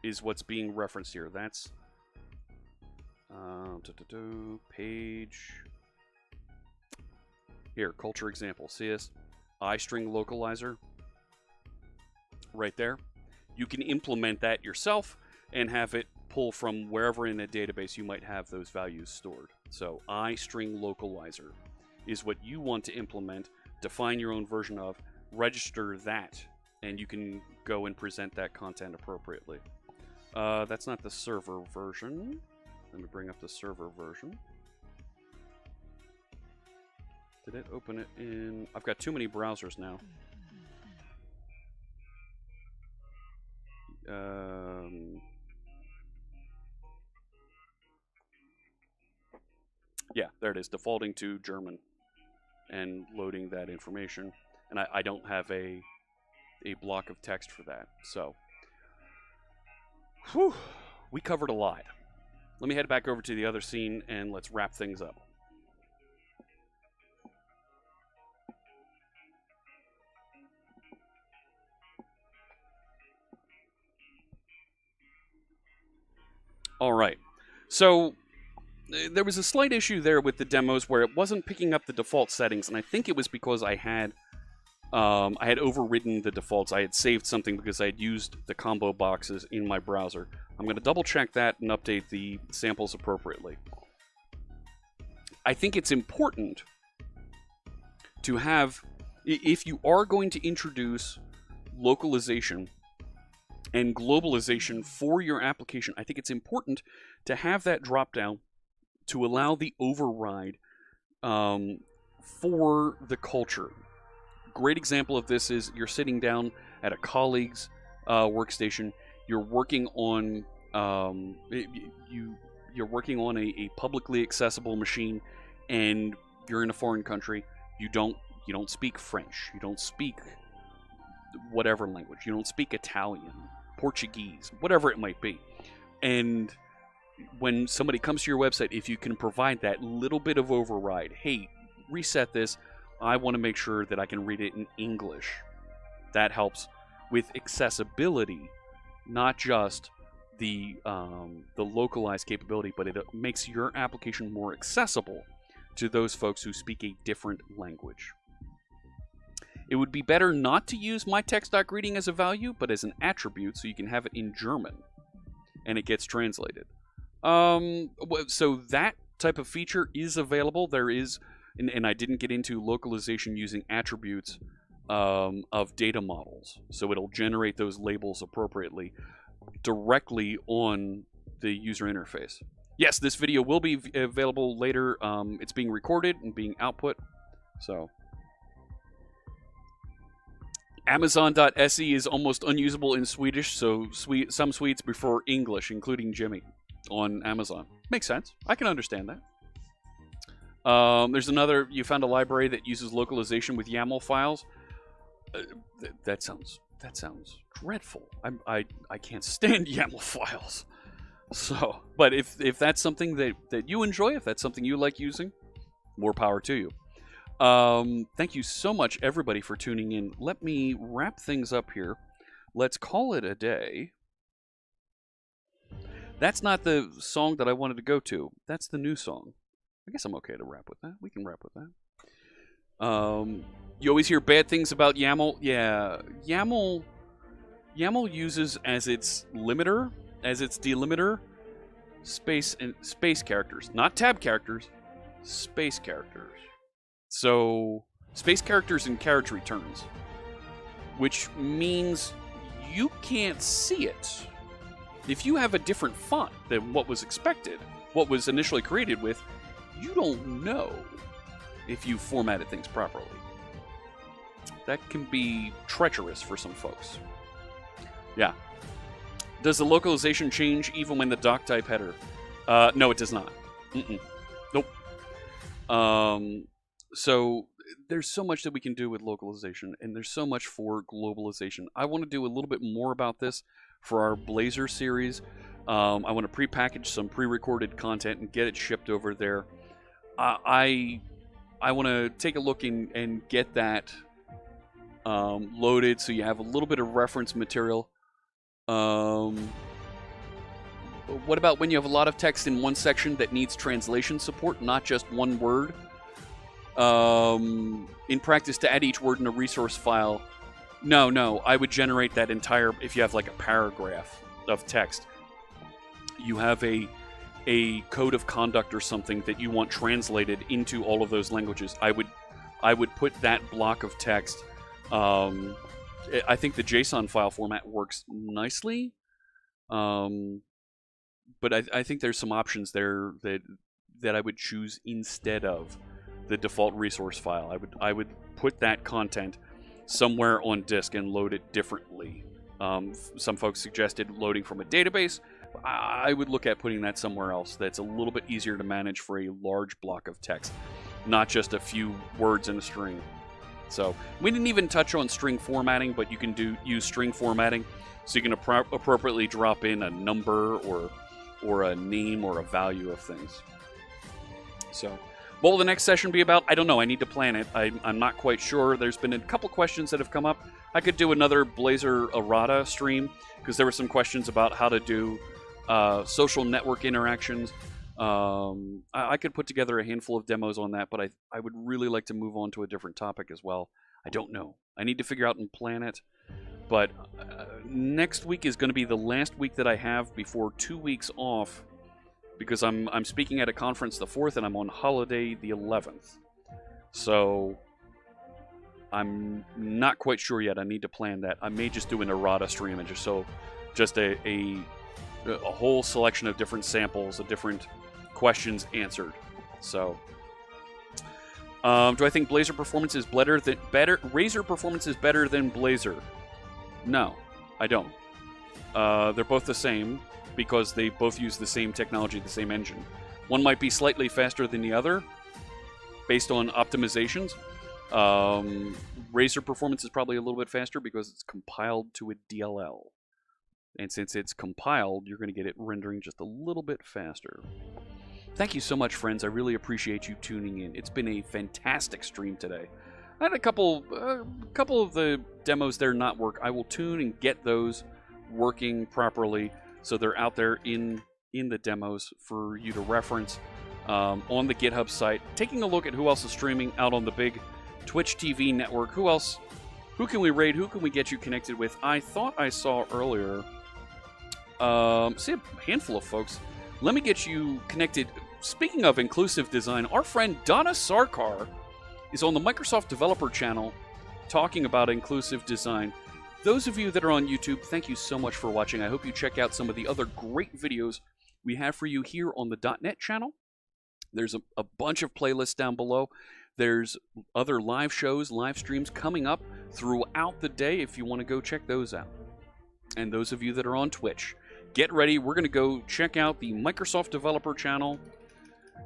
is what's being referenced here. That's page here, culture example. See this iString localizer right there. You can implement that yourself and have it pull from wherever in a database you might have those values stored. So iString localizer is what you want to implement, define your own version of, register that, and you can go and present that content appropriately. That's not the server version. Let me bring up the server version. Did it open it in? I've got too many browsers now. Yeah, there it is, defaulting to German and loading that information. And I don't have a block of text for that. So, whew, we covered a lot. Let me head back over to the other scene and let's wrap things up. All right. So there was a slight issue there with the demos where it wasn't picking up the default settings, and I think it was because I had overridden the defaults. I had saved something because I had used the combo boxes in my browser. I'm going to double check that and update the samples appropriately. I think it's important to have, if you are going to introduce localization and globalization for your application, I think it's important to have that drop down to allow the override for the culture. Great example of this is you're sitting down at a colleague's workstation. You're working on you're working on a publicly accessible machine, and you're in a foreign country. You don't speak French. You don't speak whatever language. You don't speak Italian, Portuguese, whatever it might be. And when somebody comes to your website, if you can provide that little bit of override, hey, reset this. I want to make sure that I can read it in English. That helps with accessibility, not just the localized capability, but it makes your application more accessible to those folks who speak a different language. It would be better not to use mytext.greeting as a value, but as an attribute, so you can have it in German, and it gets translated. So that type of feature is available. There is, and I didn't get into localization using attributes of data models. So it'll generate those labels appropriately directly on the user interface. Yes, this video will be available later. It's being recorded and being output. So Amazon.se is almost unusable in Swedish, so some Swedes prefer English, including Jimmy, on Amazon. Makes sense. I can understand that. There's another, you found a library that uses localization with YAML files. That sounds dreadful. I can't stand YAML files. So, but if that's something that you enjoy, if that's something you like using, more power to you. Thank you so much, everybody, for tuning in. Let me wrap things up here. Let's call it a day. That's not the song that I wanted to go to. That's the new song. I guess I'm okay to wrap with that. We can wrap with that. You always hear bad things about YAML. Yeah, YAML uses as its limiter, as its delimiter, space characters, not tab characters, space characters. So space characters and carriage returns, which means you can't see it. If you have a different font than what was expected, what was initially created with, you don't know if you formatted things properly. That can be treacherous for some folks. Yeah. Does the localization change even when the doc type header? No, it does not. Nope. So there's so much that we can do with localization, and there's so much for globalization. I want to do a little bit more about this for our Blazor series. I want to pre-package some pre-recorded content and get it shipped over there. I want to take a look and get that loaded so you have a little bit of reference material. What about when you have a lot of text in one section that needs translation support, not just one word? In practice, to add each word in a resource file, no, I would generate that entire, if you have like a paragraph of text, you have a code of conduct or something that you want translated into all of those languages, I would put that block of text. I think the JSON file format works nicely, but I think there's some options there that I would choose instead of the default resource file. I would put that content somewhere on disk and load it differently. Some folks suggested loading from a database. I would look at putting that somewhere else that's a little bit easier to manage for a large block of text, not just a few words in a string. So we didn't even touch on string formatting, but you can use string formatting, so you can appropriately drop in a number or a name or a value of things. So what will the next session be about? I don't know. I need to plan it. I'm not quite sure. There's been a couple questions that have come up. I could do another Blazor errata stream because there were some questions about how to do social network interactions. I could put together a handful of demos on that, but I would really like to move on to a different topic as well. I don't know. I need to figure out and plan it. But next week is going to be the last week that I have before 2 weeks off, because I'm speaking at a conference the 4th and I'm on holiday the 11th. So I'm not quite sure yet. I need to plan that. I may just do an errata stream and just a whole selection of different samples of different questions answered. So do I think Blazor performance is Razor performance is better than Blazor? No, I don't. They're both the same, because they both use the same technology, the same engine. One might be slightly faster than the other based on optimizations. Razor performance is probably a little bit faster because it's compiled to a DLL. And since it's compiled, you're going to get it rendering just a little bit faster. Thank you so much, friends. I really appreciate you tuning in. It's been a fantastic stream today. I had a couple of the demos there not work. I will tune and get those working properly, so they're out there in the demos for you to reference on the GitHub site. Taking a look at who else is streaming out on the big Twitch TV network. Who else? Who can we raid? Who can we get you connected with? I thought I saw earlier. See a handful of folks. Let me get you connected. Speaking of inclusive design, our friend Donna Sarkar is on the Microsoft Developer Channel talking about inclusive design. Those of you that are on YouTube, thank you so much for watching. I hope you check out some of the other great videos we have for you here on the .NET channel. There's a bunch of playlists down below. There's other live shows, live streams coming up throughout the day if you want to go check those out. And those of you that are on Twitch, get ready. We're going to go check out the Microsoft Developer Channel.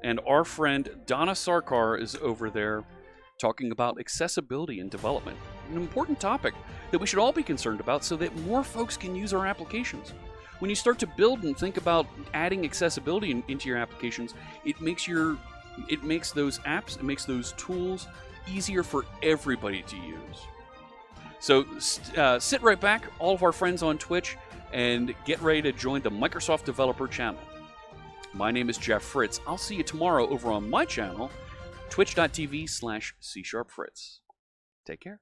And our friend Donna Sarkar is over there talking about accessibility in development. An important topic that we should all be concerned about so that more folks can use our applications. When you start to build and think about adding accessibility into your applications, it makes those apps, it makes those tools easier for everybody to use. So sit right back, all of our friends on Twitch, and get ready to join the Microsoft Developer channel. My name is Jeff Fritz. I'll see you tomorrow over on my channel, twitch.tv/CSharpFritz. Take care.